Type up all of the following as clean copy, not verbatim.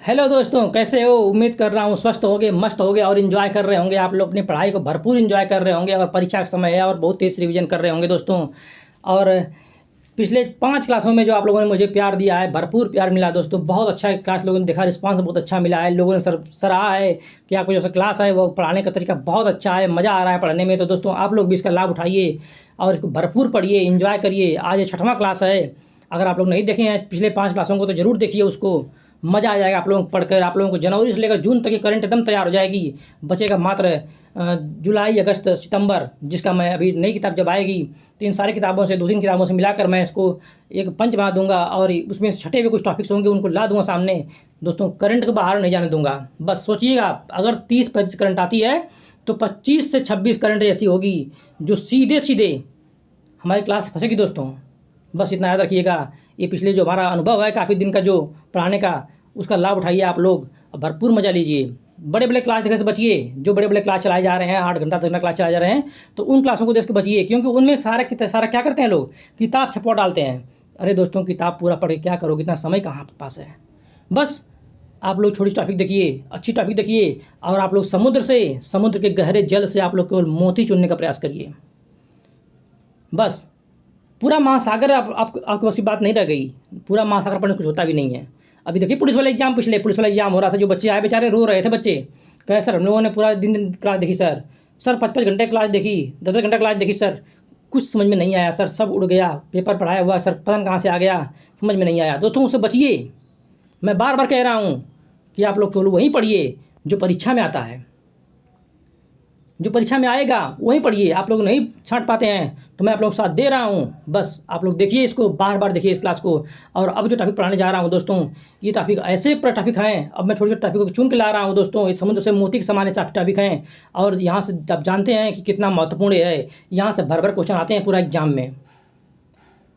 Hello दोस्तों, कैसे हो? उम्मीद कर रहा हूँ स्वस्थ होगे, मस्त होगे और इन्जॉय कर रहे होंगे। आप लोग अपनी पढ़ाई को भरपूर इन्जॉय कर रहे होंगे और परीक्षा का समय है और बहुत तेज रिवीजन कर रहे होंगे दोस्तों। और पिछले 5 क्लासों में जो आप लोगों ने मुझे प्यार दिया है, भरपूर प्यार मिला दोस्तों। बहुत अच्छा क्लास लोगों ने देखा, रिस्पांस बहुत अच्छा मिला है। लोगों ने सराहा है कि आपको जो क्लास है वो पढ़ाने का तरीका बहुत अच्छा है, मज़ा आ रहा है पढ़ने में। तो दोस्तों आप लोग भी इसका लाभ उठाइए और इसको भरपूर पढ़िए, इन्जॉय करिए। आज ये 6वां क्लास है। अगर आप लोग नहीं देखे हैं पिछले 5 क्लासों को तो ज़रूर देखिए उसको। मज़ा आ जाएगा आप लोगों को पढ़कर। आप लोगों को जनवरी से लेकर जून तक की करंट एकदम तैयार हो जाएगी। बचेगा मात्र जुलाई, अगस्त, सितंबर, जिसका मैं अभी नई किताब जब आएगी तो इन सारी किताबों से 2-3 किताबों से मिलाकर मैं इसको एक पंच बना दूंगा और उसमें छटे हुए कुछ टॉपिक्स होंगे उनको ला दूंगा सामने। दोस्तों करंट को बाहर नहीं जाने दूंगा। बस सोचिएगा, अगर 30-35 करंट आती है तो 25 से 26 करंट ऐसी होगी जो सीधे सीधे हमारी क्लास से फंसेगी दोस्तों। बस इतना याद रखिएगा। ये पिछले जो हमारा अनुभव है काफ़ी दिन का जो पढ़ाने का, उसका लाभ उठाइए आप लोग और भरपूर मज़ा लीजिए। बड़े बड़े क्लास देखने से बचिए। जो बड़े बड़े क्लास चलाए जा रहे हैं, 8 घंटा 10 घंटा क्लास चलाए जा रहे हैं, तो उन क्लासों को देख के बचिए, क्योंकि उनमें सारा क्या करते हैं लोग, किताब छपवा डालते हैं। अरे दोस्तों, किताब पूरा पढ़ के क्या करोगे? इतना समय कहाँ आपके पास है? बस आप लोग छोटी टॉपिक देखिए, अच्छी टॉपिक देखिए और आप लोग समुद्र के गहरे जल से आप लोग केवल मोती चुनने का प्रयास करिए। बस पूरा महासागर आपके बस की बात नहीं रह गई। पूरा महासागर पढ़ने कुछ होता भी नहीं है। अभी देखिए पुलिस वाला एग्जाम, पिछले पुलिस वाला एग्जाम हो रहा था, जो बच्चे आए बेचारे रो रहे थे बच्चे। कहे सर हम लोगों ने पूरा दिन दिन क्लास देखी सर। सर 5-5 घंटे क्लास देखी, 10-10 घंटा क्लास देखी सर, कुछ समझ में नहीं आया सर, सब उड़ गया, पेपर पढ़ाया हुआ सर पता नहीं कहाँ से आ गया, समझ में नहीं आया। दोस्तों उससे बचिए। मैं बार बार कह रहा हूँ कि आप लोग केवल वही पढ़िए जो परीक्षा में आता है, जो परीक्षा में आएगा वहीं पढ़िए। आप लोग नहीं छांट पाते हैं तो मैं आप लोग साथ दे रहा हूँ। बस आप लोग देखिए इसको, बार बार देखिए इस क्लास को। और अब जो टॉपिक पढ़ाने जा रहा हूँ दोस्तों, ये टॉपिक ऐसे टॉपिक हैं, अब मैं छोटे छोटे टॉपिक को चुन के ला रहा हूँ दोस्तों। इस समुद्र से मोती के समान टॉपिक हैं और यहाँ से आप जानते हैं कि कितना महत्वपूर्ण है। यहाँ से भर भर क्वेश्चन आते हैं पूरा एग्जाम में।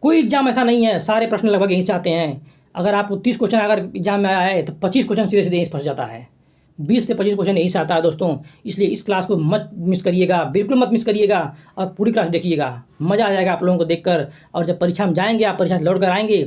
कोई एग्जाम ऐसा नहीं है, सारे प्रश्न लगभग यहीं से आते हैं। अगर आप 30 क्वेश्चन अगर एग्जाम में आया है तो 25 क्वेश्चन सीधे सीधे यहीं से फंस जाता है। 20 से 25 क्वेश्चन यहीं से आता है दोस्तों। इसलिए इस क्लास को मत मिस करिएगा, बिल्कुल मत मिस करिएगा और पूरी क्लास देखिएगा। मज़ा आ जाएगा आप लोगों को देखकर। और जब परीक्षा में जाएंगे, आप परीक्षा से लौट कर आएंगे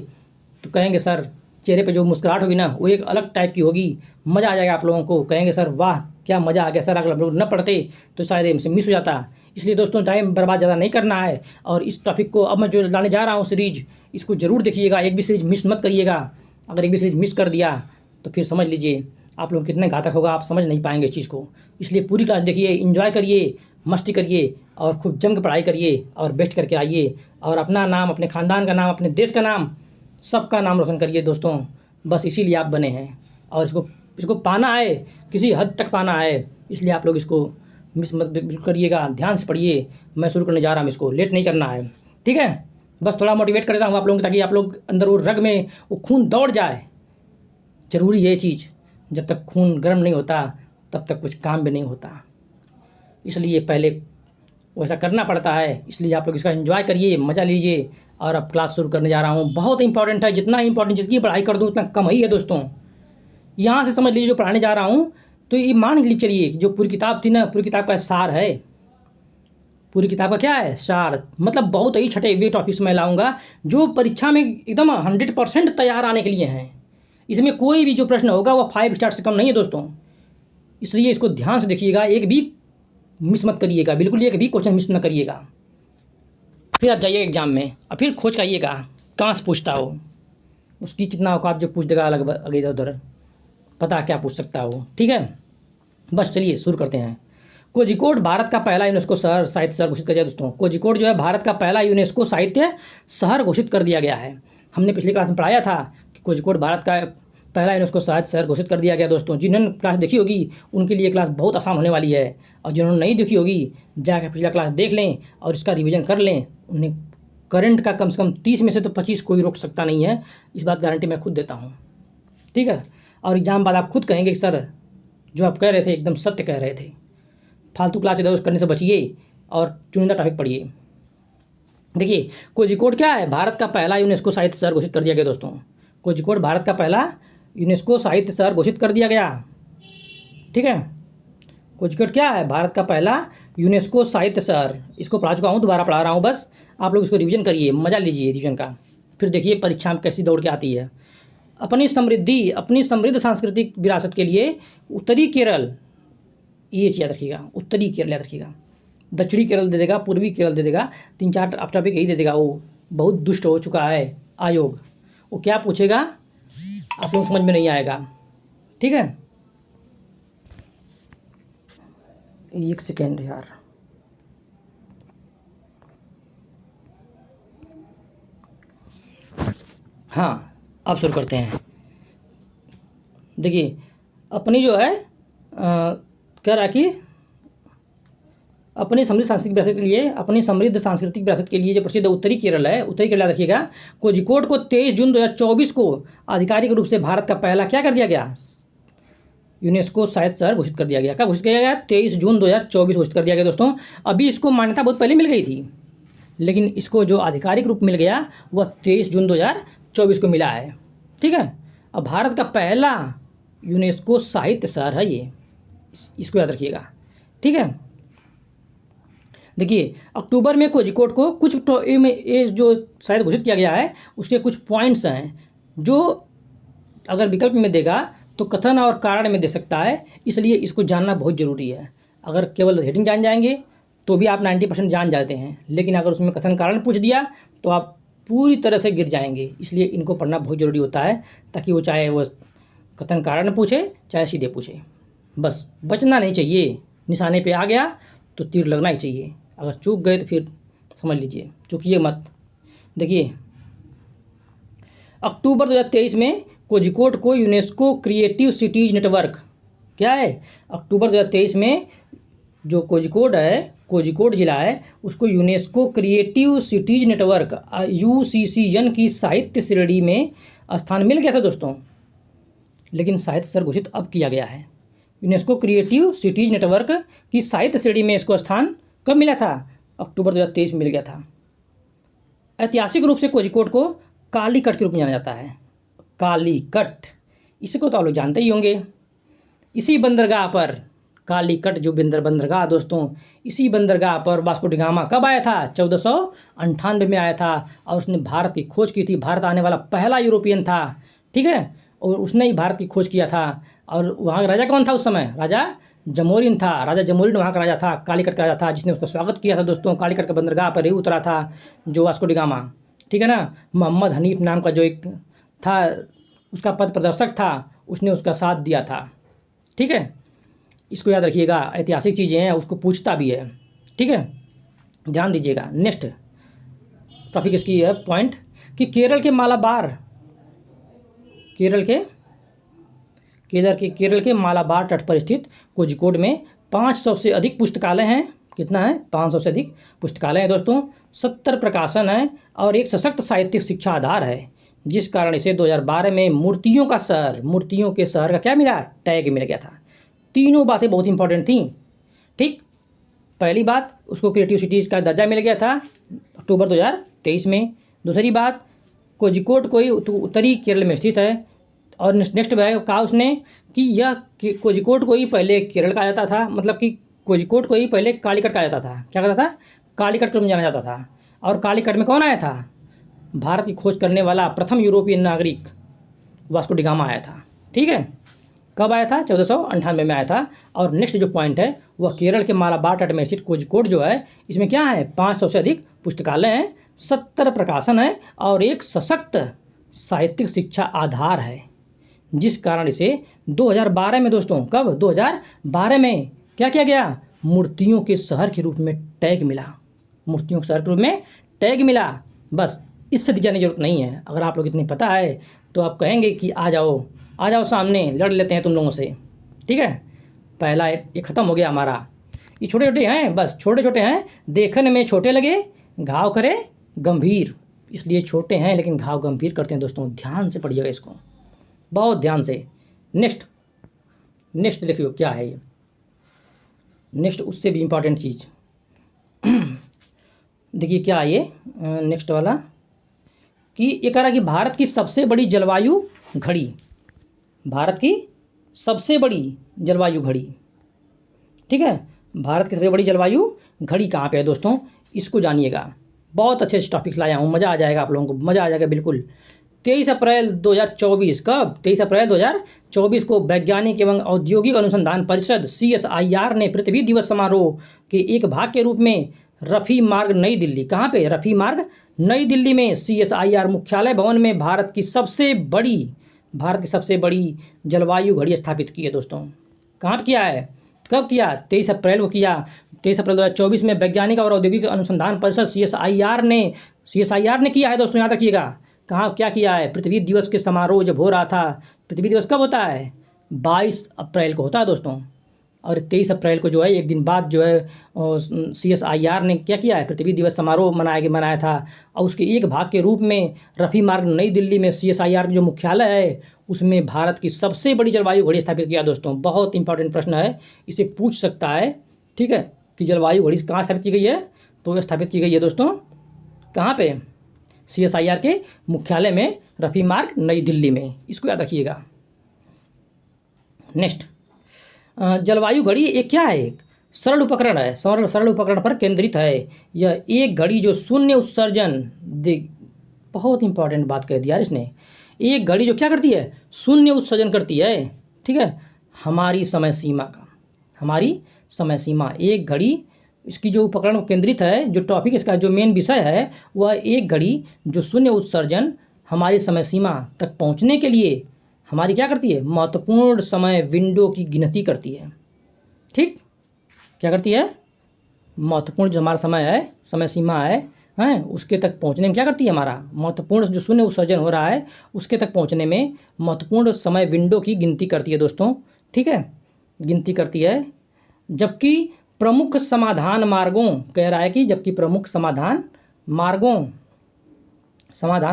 तो कहेंगे सर, चेहरे पे जो मुस्कुराहट होगी ना वो एक अलग टाइप की होगी। मज़ा आ जाएगा आप लोगों को, कहेंगे सर वाह क्या मज़ा आ गया सर, अगर हम लोग न पढ़ते तो शायद हमसे मिस हो जाता। इसलिए दोस्तों टाइम बर्बाद ज़्यादा नहीं करना है। और इस टॉपिक को अब मैं जो लाने जा रहा हूँ सीरीज, इसको ज़रूर देखिएगा। एक भी सीरीज मिस मत करिएगा। अगर एक भी सीरीज मिस कर दिया तो फिर समझ लीजिए आप लोग कितने घातक होगा, आप समझ नहीं पाएंगे इस चीज़ को। इसलिए पूरी क्लास देखिए, इन्जॉय करिए, मस्ती करिए और खूब जम के पढ़ाई करिए और बेस्ट करके आइए। और अपना नाम, अपने ख़ानदान का नाम, अपने देश का नाम, सबका नाम रोशन करिए दोस्तों। बस इसीलिए आप बने हैं और इसको इसको पाना है, किसी हद तक पाना है। इसलिए आप लोग इसको मिस मत बिल्कुल करिएगा, ध्यान से पढ़िए। मैं शुरू करने जा रहा हूँ, इसको लेट नहीं करना है, ठीक है? बस थोड़ा मोटिवेट कर देता हूँ आप लोगों को, ताकि आप लोग अंदर वो रग में वो खून दौड़ जाए। ज़रूरी है ये चीज़। जब तक खून गर्म नहीं होता तब तक कुछ काम भी नहीं होता। इसलिए पहले वैसा करना पड़ता है। इसलिए आप लोग इसका एंजॉय करिए, मज़ा लीजिए। और अब क्लास शुरू करने जा रहा हूँ। बहुत इंपॉर्टेंट है, जितना इंपॉर्टेंट जिसकी पढ़ाई कर दूँ उतना कम ही है दोस्तों। यहाँ से समझ लीजिए जो पढ़ाने जा रहा हूँ, तो ये मान लीजिए चलिए जो पूरी किताब थी ना, पूरी किताब का सार है। पूरी किताब का क्या है? सार। मतलब बहुत ही छठे हुए टॉपिक्स मैं लाऊंगा जो परीक्षा में एकदम 100% तैयार आने के लिए हैं। इसमें कोई भी जो प्रश्न होगा वो 5 स्टार से कम नहीं है दोस्तों। इसलिए इसको ध्यान से देखिएगा, एक भी मिस मत करिएगा, बिल्कुल एक भी क्वेश्चन मिस न करिएगा। फिर आप जाइए एग्जाम में और फिर खोज खाइएगा कहाँ से पूछता हो। उसकी कितना औकात जो पूछ देगा अलग अगर इधर उधर, पता क्या पूछ सकता हो, ठीक है? बस चलिए शुरू करते हैं। कोझिकोड भारत का पहला यूनेस्को शहर साहित्य शहर घोषित कर दिया दोस्तों। कोझिकोड जो है भारत का पहला यूनेस्को साहित्य शहर घोषित कर दिया गया है। हमने पिछली क्लास में पढ़ाया था कि कोझिकोड भारत का पहला यूनेस्को साहित्य शहर घोषित कर दिया गया दोस्तों। जिन्होंने क्लास देखी होगी उनके लिए क्लास बहुत आसान होने वाली है, और जिन्होंने नहीं देखी होगी जाकर पिछला क्लास देख लें और इसका रिविजन कर लें। उन्हें करंट का कम से कम 30 में से तो 25 कोई रोक सकता नहीं है। इस बात गारंटी मैं खुद देता हूँ, ठीक है? और एग्जाम बाद आप खुद कहेंगे कि सर जो आप कह रहे थे एकदम सत्य कह रहे थे। फालतू क्लास इधर करने से बचिए और चुनिंदा टॉपिक पढ़िए। देखिए कोझिकोड क्या है? भारत का पहला यूनेस्को साहित्य शहर घोषित कर दिया गया दोस्तों। कोझिकोड भारत का पहला यूनेस्को साहित्य शहर घोषित कर दिया गया, ठीक है? कोझिकोड क्या है? भारत का पहला यूनेस्को साहित्य शहर। इसको पढ़ा चुका हूँ, दोबारा पढ़ा रहा हूँ। बस आप लोग इसको रिवीजन करिए, मज़ा लीजिए रिवीजन का। फिर देखिए परीक्षा में कैसी दौड़ के आती है। अपनी समृद्ध सांस्कृतिक विरासत के लिए उत्तरी केरल, ये याद रखिएगा, उत्तरी केरल याद रखिएगा, दक्षिणी केरल दे देगा, पूर्वी केरल दे देगा, 3-4 आप टॉपिक यही दे देगा। वो बहुत दुष्ट हो चुका है आयोग, वो क्या पूछेगा आप लोग समझ में नहीं आएगा। ठीक है, एक सेकेंड यार, हाँ अब शुरू करते हैं। देखिए अपनी जो है कह रहा कि अपनी समृद्ध सांस्कृतिक विरासत के लिए, अपनी समृद्ध सांस्कृतिक विरासत के लिए जो प्रसिद्ध उत्तरी केरल है, उत्तरी केरल रखिएगा, कोझिकोड को 23 जून 2024 को आधिकारिक रूप से भारत का पहला क्या कर दिया गया, यूनेस्को साहित्य शहर घोषित कर दिया गया। कब घोषित किया गया, 23 जून 2024 घोषित कर दिया गया दोस्तों। अभी इसको मान्यता बहुत पहले मिल गई थी, लेकिन इसको जो आधिकारिक रूप मिल गया वह 23 जून 2024 को मिला है। ठीक है, अब भारत का पहला यूनेस्को साहित्य शहर है ये, इसको याद रखिएगा। ठीक है, देखिए अक्टूबर में कोझिकोड को कुछ ये जो शायद घोषित किया गया है उसके कुछ पॉइंट्स हैं जो अगर विकल्प में देगा तो कथन और कारण में दे सकता है, इसलिए इसको जानना बहुत ज़रूरी है। अगर केवल हेडिंग जान जाएंगे तो भी आप 90% जान जाते हैं, लेकिन अगर उसमें कथन कारण पूछ दिया तो आप पूरी तरह से गिर जाएंगे। इसलिए इनको पढ़ना बहुत ज़रूरी होता है, ताकि वो चाहे वो कथन कारण पूछे चाहे सीधे पूछे, बस बचना नहीं चाहिए। निशाने पे आ गया तो तीर लगना ही चाहिए, अगर चूक गए तो फिर समझ लीजिए चूकिए मत। देखिए अक्टूबर 2023 में कोझिकोड को यूनेस्को क्रिएटिव सिटीज़ नेटवर्क, क्या है, अक्टूबर 2023 में जो कोझिकोड है, कोझिकोड जिला है, उसको UNESCO creative cities network UCCN की साहित्य श्रेणी में स्थान मिल गया था दोस्तों, लेकिन साहित्य शहर घोषित अब किया गया है। यूनेस्को क्रिएटिव सिटीज़ नेटवर्क की साहित्य श्रेणी में इसको स्थान कब मिला था, अक्टूबर 2023 में मिल गया था। ऐतिहासिक रूप से कोझिकोड को कालीकट के रूप में जाना जाता है, कालीकट, इसको तो आप लोग जानते ही होंगे। इसी बंदरगाह पर, कालीकट जो बंदरगाह दोस्तों, इसी बंदरगाह पर वास्को डी गामा कब आया था, 1498 में आया था, और उसने भारत की खोज की थी। भारत आने वाला पहला यूरोपियन था। ठीक है, और उसने ही भारत की खोज किया था। और वहाँ का राजा कौन था उस समय, राजा जमोरिन था। राजा जमोरिन वहाँ का राजा था, कालीकट का राजा था, जिसने उसका स्वागत किया था दोस्तों। कालीकट का बंदरगाह पर ही उतरा था जो वास्को डी गामा, ठीक है ना। मोहम्मद हनीफ नाम का जो एक था, उसका पथ प्रदर्शक था, उसने उसका साथ दिया था। ठीक है, इसको याद रखिएगा, ऐतिहासिक चीज़ें हैं, उसको पूछता भी है। ठीक है, ध्यान दीजिएगा। नेक्स्ट टॉपिक इसकी है पॉइंट कि केरल के मालाबार, केरल के मालाबार तट पर स्थित कोझिकोड में 500 से अधिक पुस्तकालय हैं। कितना है, 500 से अधिक पुस्तकालय हैं दोस्तों, 70 प्रकाशन हैं और एक सशक्त साहित्यिक शिक्षा आधार है, जिस कारण इसे 2012 में मूर्तियों के शहर का क्या मिला, टैग मिल गया था। तीनों बातें बहुत इंपॉर्टेंट थी। ठीक, पहली बात, उसको क्रिएटिव सिटीज़ का दर्जा मिल गया था अक्टूबर 2023 में। दूसरी बात, कोझिकोड कोई उत्तरी केरल में स्थित है। और नेक्स्ट कहा उसने कि यह कोझिकोड को ही पहले केरल कहा जाता था, मतलब कि कोझिकोड को ही पहले कालीकट कहा जाता था। क्या कहता था, कालीकट के रूप में जाना जाता था। और कालीकट में कौन आया था, भारत की खोज करने वाला प्रथम यूरोपियन नागरिक वास्को डी गामा आया था। ठीक है, कब आया था, 1498 में आया था। और नेक्स्ट जो पॉइंट है वह केरल के मालाबार तट में स्थित कोझिकोड जो है, इसमें क्या है, 500 से अधिक पुस्तकालय हैं, 70 प्रकाशन है और एक सशक्त साहित्यिक शिक्षा आधार है, जिस कारण इसे 2012 में दोस्तों, कब, 2012 में क्या किया गया, मूर्तियों के शहर के रूप में टैग मिला। मूर्तियों के शहर के रूप में टैग मिला। बस इससे जाने की जरूरत नहीं है। अगर आप लोग इतनी पता है तो आप कहेंगे कि आ जाओ सामने, लड़ लेते हैं तुम लोगों से। ठीक है, पहला ये ख़त्म हो गया हमारा। ये छोटे छोटे हैं, बस छोटे छोटे हैं, देखने में छोटे लगे घाव करे गंभीर, इसलिए छोटे हैं लेकिन घाव गंभीर करते हैं दोस्तों। ध्यान से पढ़िएगा इसको, बहुत ध्यान से। नेक्स्ट देखियो क्या है ये, नेक्स्ट उससे भी इम्पॉर्टेंट चीज़ देखिए क्या है ये नेक्स्ट वाला, कि ये कह रहा है कि भारत की सबसे बड़ी जलवायु घड़ी, भारत की सबसे बड़ी जलवायु घड़ी। ठीक है, भारत की सबसे बड़ी जलवायु घड़ी कहाँ पे है दोस्तों, इसको जानिएगा। बहुत अच्छे टॉपिक लाया हूँ, मज़ा आ जाएगा आप लोगों को, मज़ा आ जाएगा बिल्कुल। 23 अप्रैल 2024, कब 23 अप्रैल 2024 को वैज्ञानिक एवं औद्योगिक अनुसंधान परिषद CSIR ने पृथ्वी दिवस समारोह के एक भाग के रूप में रफ़ी मार्ग नई दिल्ली, कहाँ पे रफ़ी मार्ग नई दिल्ली में CSIR मुख्यालय भवन में भारत की सबसे बड़ी जलवायु घड़ी स्थापित की है दोस्तों। कहाँ किया है, कब किया, 23 अप्रैल को किया। 23 अप्रैल 2024 में वैज्ञानिक और औद्योगिक अनुसंधान परिषद CSIR ने किया है दोस्तों, याद रखिएगा। कहाँ क्या किया है, पृथ्वी दिवस के समारोह जब हो रहा था, पृथ्वी दिवस कब होता है, 22 अप्रैल को होता है दोस्तों। और 23 अप्रैल को जो है एक दिन बाद जो है CSIR ने क्या किया है, पृथ्वी दिवस समारोह मनाया था। और उसके एक भाग के रूप में रफ़ी मार्ग नई दिल्ली में CSIR जो मुख्यालय है उसमें भारत की सबसे बड़ी जलवायु घड़ी स्थापित किया दोस्तों। बहुत इंपॉर्टेंट प्रश्न है, इसे पूछ सकता है, ठीक है, कि जलवायु घड़ी कहाँ स्थापित की गई है, तो स्थापित की गई है दोस्तों कहाँ पे, CSIR के मुख्यालय में रफ़ी मार्ग नई दिल्ली में, इसको याद रखिएगा। नेक्स्ट, जलवायु घड़ी एक क्या है, एक सरल उपकरण है, सरल उपकरण पर केंद्रित है। यह एक घड़ी जो शून्य उत्सर्जन, बहुत इंपॉर्टेंट बात कह दिया इसने, एक घड़ी जो क्या करती है, शून्य उत्सर्जन करती है, ठीक है, हमारी समय सीमा एक घड़ी, इसकी जो उपकरण केंद्रित है, जो टॉपिक इसका जो मेन विषय है वह एक घड़ी जो शून्य उत्सर्जन हमारी समय सीमा तक पहुंचने के लिए हमारी क्या करती है, महत्वपूर्ण समय विंडो की गिनती करती है। ठीक, क्या करती है, महत्वपूर्ण जो हमारा समय है, समय सीमा है उसके तक पहुंचने में क्या करती है, हमारा महत्वपूर्ण जो शून्य उत्सर्जन हो रहा है उसके तक पहुंचने में महत्वपूर्ण समय विंडो की गिनती करती है दोस्तों। ठीक है, गिनती करती है। जबकि प्रमुख समाधान मार्गों, कह रहा है कि जबकि प्रमुख समाधान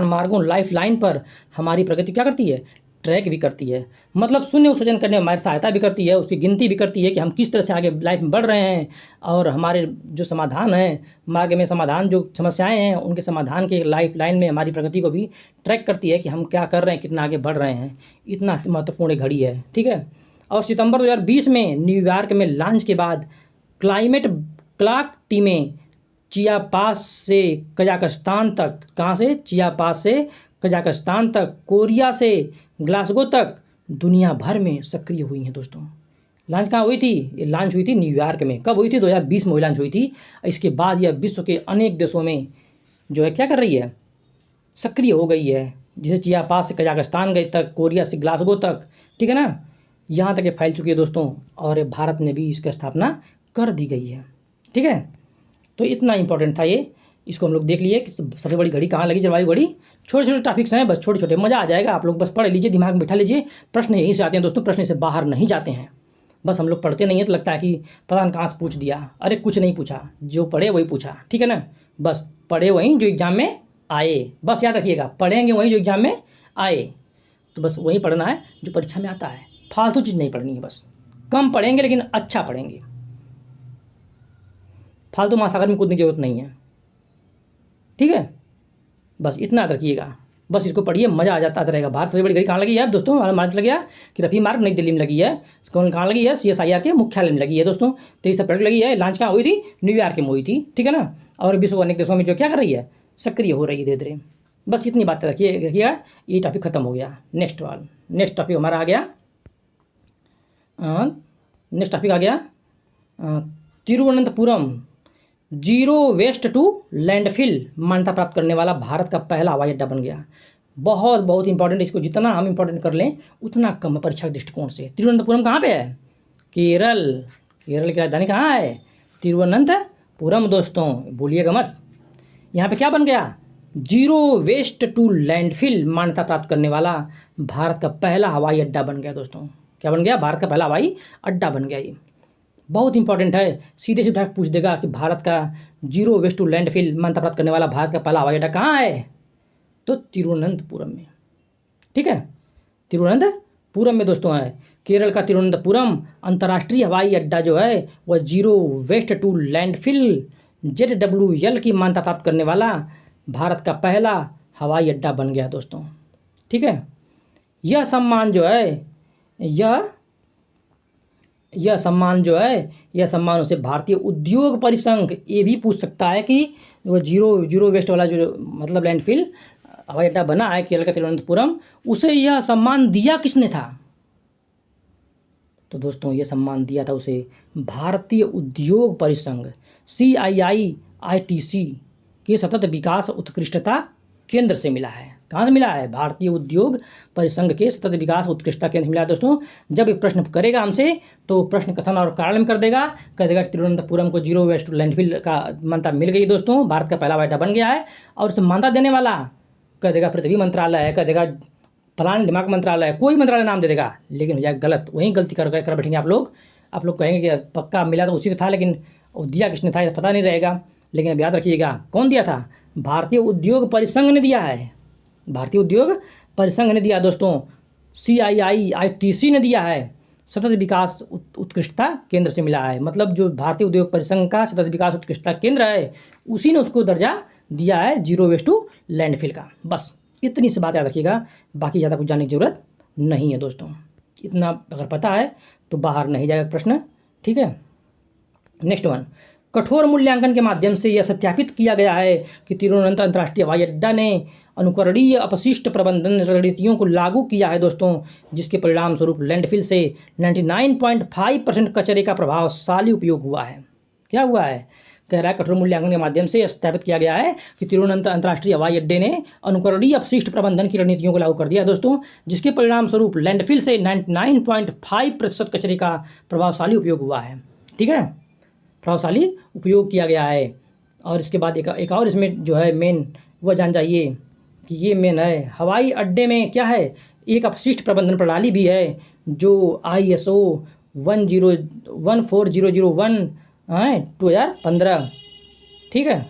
मार्गों लाइफ लाइन पर हमारी प्रगति क्या करती है, ट्रैक भी करती है। मतलब शून्य उत्सर्जन करने में हमारी सहायता भी करती है, उसकी गिनती भी करती है कि हम किस तरह से आगे लाइफ में बढ़ रहे हैं, और हमारे जो समाधान हैं मार्ग में, समाधान जो समस्याएं हैं उनके समाधान के लाइफ लाइन में हमारी प्रगति को भी ट्रैक करती है कि हम क्या कर रहे हैं, कितना आगे बढ़ रहे हैं। इतना महत्वपूर्ण घड़ी है। ठीक है, और सितंबर 2020 में न्यूयॉर्क में लॉन्च के बाद क्लाइमेट क्लॉक टीमें चियापास से कजाकिस्तान तक, कहाँ से, चियापास से कजाकिस्तान तक, कोरिया से ग्लासगो तक दुनिया भर में सक्रिय हुई हैं दोस्तों। लॉन्च कहाँ हुई थी, ये लॉन्च हुई थी न्यूयॉर्क में। कब हुई थी, 2020 में लॉन्च हुई थी। इसके बाद यह विश्व के अनेक देशों में जो है क्या कर रही है, सक्रिय हो गई है। जैसे चियापास से कजाकिस्तान गई तक, कोरिया से ग्लासगो तक, ठीक है ना, यहाँ तक ये फैल चुकी है दोस्तों। और भारत में भी इसकी स्थापना कर दी गई है। ठीक है, तो इतना इंपॉर्टेंट था ये, इसको हम लोग देख लिए कि सबसे बड़ी घड़ी कहाँ लगी, जलवायु घड़ी। छोटे छोटे टॉपिक्स हैं, बस छोटे छोटे, मज़ा आ जाएगा। आप लोग बस पढ़ लीजिए, दिमाग में बिठा लीजिए। प्रश्न यहीं से आते हैं दोस्तों, प्रश्न से बाहर नहीं जाते हैं। बस हम लोग पढ़ते नहीं हैं तो लगता है कि पता नहीं कहाँ से पूछ दिया। अरे कुछ नहीं पूछा, जो पढ़े वही पूछा। ठीक है ना, बस पढ़े वहीं जो एग्ज़ाम में आए। बस याद रखिएगा, पढ़ेंगे वहीं जो एग्ज़ाम में आए। तो बस वही पढ़ना है जो परीक्षा में आता है, फालतू चीज़ नहीं पढ़नी है। बस कम पढ़ेंगे लेकिन अच्छा पढ़ेंगे, फालतू महासागर में कूदने की जरूरत नहीं है। ठीक है, बस इतना याद रखिएगा। बस इसको पढ़िए, मज़ा आ जाता रहेगा। भारत सबसे बड़ी घड़ी कहाँ लगी है दोस्तों, हमारा मार्च लग गया कि रफ़ी मार्ग नई दिल्ली में लगी है। कहाँ लगी है, CSIR के मुख्यालय में लगी है दोस्तों। 23 अप्रैल को लगी है। लॉन्च कहाँ हुई थी, न्यूयॉर्क में हुई थी। ठीक है ना, और विश्व अनेक देशों में जो क्या कर रही है, सक्रिय हो रही है धीरे धीरे। बस इतनी बातें रखिएगा, ये टॉपिक खत्म हो गया। नेक्स्ट टॉपिक हमारा आ गया, नेक्स्ट टॉपिक आ गया Thiruvananthapuram, zero waste to landfill मान्यता प्राप्त करने वाला भारत का पहला हवाई अड्डा बन गया। बहुत इंपॉर्टेंट, इसको जितना हम इंपॉर्टेंट कर लें उतना कम है परीक्षा के दृष्टिकोण से। तिरुवनंतपुरम कहाँ पे है, केरल की राजधानी कहाँ है, तिरुवनंतपुरम दोस्तों, भूलिएगा मत। यहाँ पे क्या बन गया, जीरो वेस्ट टू लैंडफिल मान्यता प्राप्त करने वाला भारत का पहला हवाई अड्डा बन गया दोस्तों। क्या बन गया, भारत का पहला हवाई अड्डा बन गया। ये बहुत इंपॉर्टेंट है, सीधे सीधा पूछ देगा कि भारत का जीरो वेस्ट टू लैंडफिल मान्यता प्राप्त करने वाला भारत का पहला हवाई अड्डा कहाँ है, तो तिरुवनंतपुरम में। ठीक है, तिरुवनंतपुरम में दोस्तों है। केरल का तिरुवनंतपुरम अंतर्राष्ट्रीय हवाई अड्डा जो है वह zero waste to landfill ZWL की मान्यता प्राप्त करने वाला भारत का पहला हवाई अड्डा बन गया दोस्तों। ठीक है, यह सम्मान यह सम्मान उसे भारतीय उद्योग परिसंघ ये भी पूछ सकता है कि वो जीरो वेस्ट वाला जो मतलब लैंडफिल हवाई अड्डा बना है केरल का तिरुवनंतपुरम, उसे यह सम्मान दिया किसने था? तो दोस्तों ये सम्मान दिया था उसे भारतीय उद्योग परिसंघ CII-ITC के सतत विकास उत्कृष्टता केंद्र से मिला है। कहाँ से मिला है? भारतीय उद्योग परिसंघ के सतत विकास उत्कृष्टता केंद्र से मिला है। दोस्तों जब ये प्रश्न करेगा हमसे तो प्रश्न कथन और कारण में कर देगा, कह देगा कि तिरुवनंतपुरम को जीरो वेस्ट लैंडफिल का मान्यता मिल गई दोस्तों, भारत का पहला हवाई अड्डा बन गया है। और उसे मान्यता देने वाला कह देगा पृथ्वी मंत्रालय है, कह देगा फलान दिमाग मंत्रालय है, कोई मंत्रालय नाम दे देगा, लेकिन हो जाए गलत, वहीं गलती कर बैठेंगे आप लोग कहेंगे कि पक्का मिला तो उसी को था, लेकिन दिया किसने था पता नहीं रहेगा। लेकिन अब याद रखिएगा कौन दिया था? भारतीय उद्योग परिसंघ ने दिया है, भारतीय उद्योग परिसंघ ने दिया दोस्तों, CII-ITC ने दिया है, सतत विकास उत्कृष्टता केंद्र से मिला है। मतलब जो भारतीय उद्योग परिसंघ का सतत विकास उत्कृष्टता केंद्र है उसी ने उसको दर्जा दिया है जीरो वेस्ट टू लैंडफिल का। बस इतनी सी बात याद रखिएगा, बाकी ज़्यादा कुछ जानने की ज़रूरत नहीं है दोस्तों। इतना अगर पता है तो बाहर नहीं जाएगा प्रश्न, ठीक है। नेक्स्ट वन, कठोर मूल्यांकन के माध्यम से यह सत्यापित किया गया है कि तिरुवनंतपुरम अंतर्राष्ट्रीय हवाई अड्डा ने अनुकरणीय अपशिष्ट प्रबंधन रणनीतियों को लागू किया है दोस्तों, जिसके परिणाम स्वरूप लैंडफिल से 99.5% कचरे का प्रभावशाली उपयोग हुआ है। क्या हुआ है? कह रहा है कठोर मूल्यांकन के माध्यम से स्थापित किया गया है कि तिरुवनंतपुरम अंतर्राष्ट्रीय हवाई अड्डे ने अनुकरणीय अपशिष्ट प्रबंधन की रणनीतियों को लागू कर दिया दोस्तों, जिसके परिणाम स्वरूप लैंडफिल से 99.5% कचरे का प्रभावशाली उपयोग हुआ है। ठीक है, प्रभावशाली उपयोग किया गया है। और इसके बाद एक और इसमें जो है मेन वह जान जाइए कि ये मेन है हवाई अड्डे में क्या है, एक अपशिष्ट प्रबंधन प्रणाली भी है जो ISO 14001 है 2015, ठीक है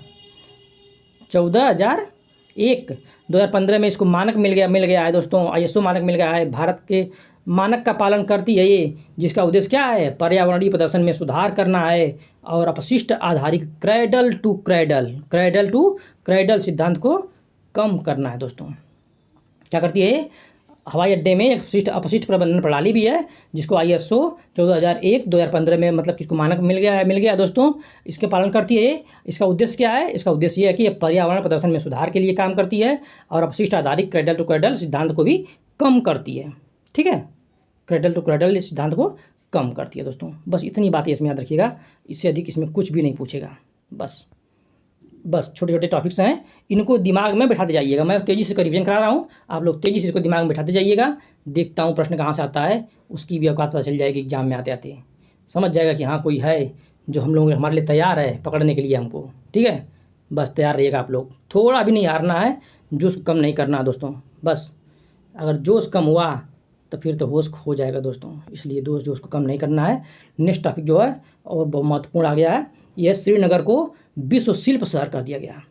14,001 में इसको मानक मिल गया है दोस्तों, ISO मानक मिल गया है। भारत के मानक का पालन करती है ये, जिसका उद्देश्य क्या है? पर्यावरणीय प्रदर्शन में सुधार करना है और अपशिष्ट आधारित क्रैडल टू क्रैडल सिद्धांत को कम करना है दोस्तों। क्या करती है? हवाई अड्डे में एक अपशिष्ट प्रबंधन प्रणाली भी है जिसको ISO 14,001/2015 में मतलब किसको मानक मिल गया दोस्तों, इसके पालन करती है। इसका उद्देश्य क्या है? इसका उद्देश्य ये है कि पर्यावरण प्रदर्शन में सुधार के लिए काम करती है और अपशिष्ट आधारित क्रैडल टू क्रैडल सिद्धांत को भी कम करती है। ठीक है, क्रैडल टू क्रैडल सिद्धांत को कम करती है दोस्तों। बस इतनी बातें इसमें याद रखिएगा, इससे अधिक इसमें कुछ भी नहीं पूछेगा। बस छोटे छोटे टॉपिक्स हैं, इनको दिमाग में बैठाते जाइएगा। मैं तेज़ी से रिवीजन करा रहा हूँ, आप लोग तेज़ी से इसको दिमाग में बैठाते जाइएगा। देखता हूँ प्रश्न कहाँ से आता है, उसकी भी औकात पता चल जाएगी एग्जाम में आते आते। समझ जाएगा कि हाँ कोई है जो हमारे लिए तैयार है पकड़ने के लिए हमको। ठीक है, बस तैयार रहिएगा आप लोग, थोड़ा भी नहीं हारना है, जोश कम नहीं करना है दोस्तों। बस अगर जोश कम हुआ तो फिर तो होश खो जाएगा दोस्तों, इसलिए जोश को कम नहीं करना है। नेक्स्ट टॉपिक जो है और बहुत महत्वपूर्ण आ गया है, यह श्रीनगर को विश्व शिल्प शहर कर दिया गया।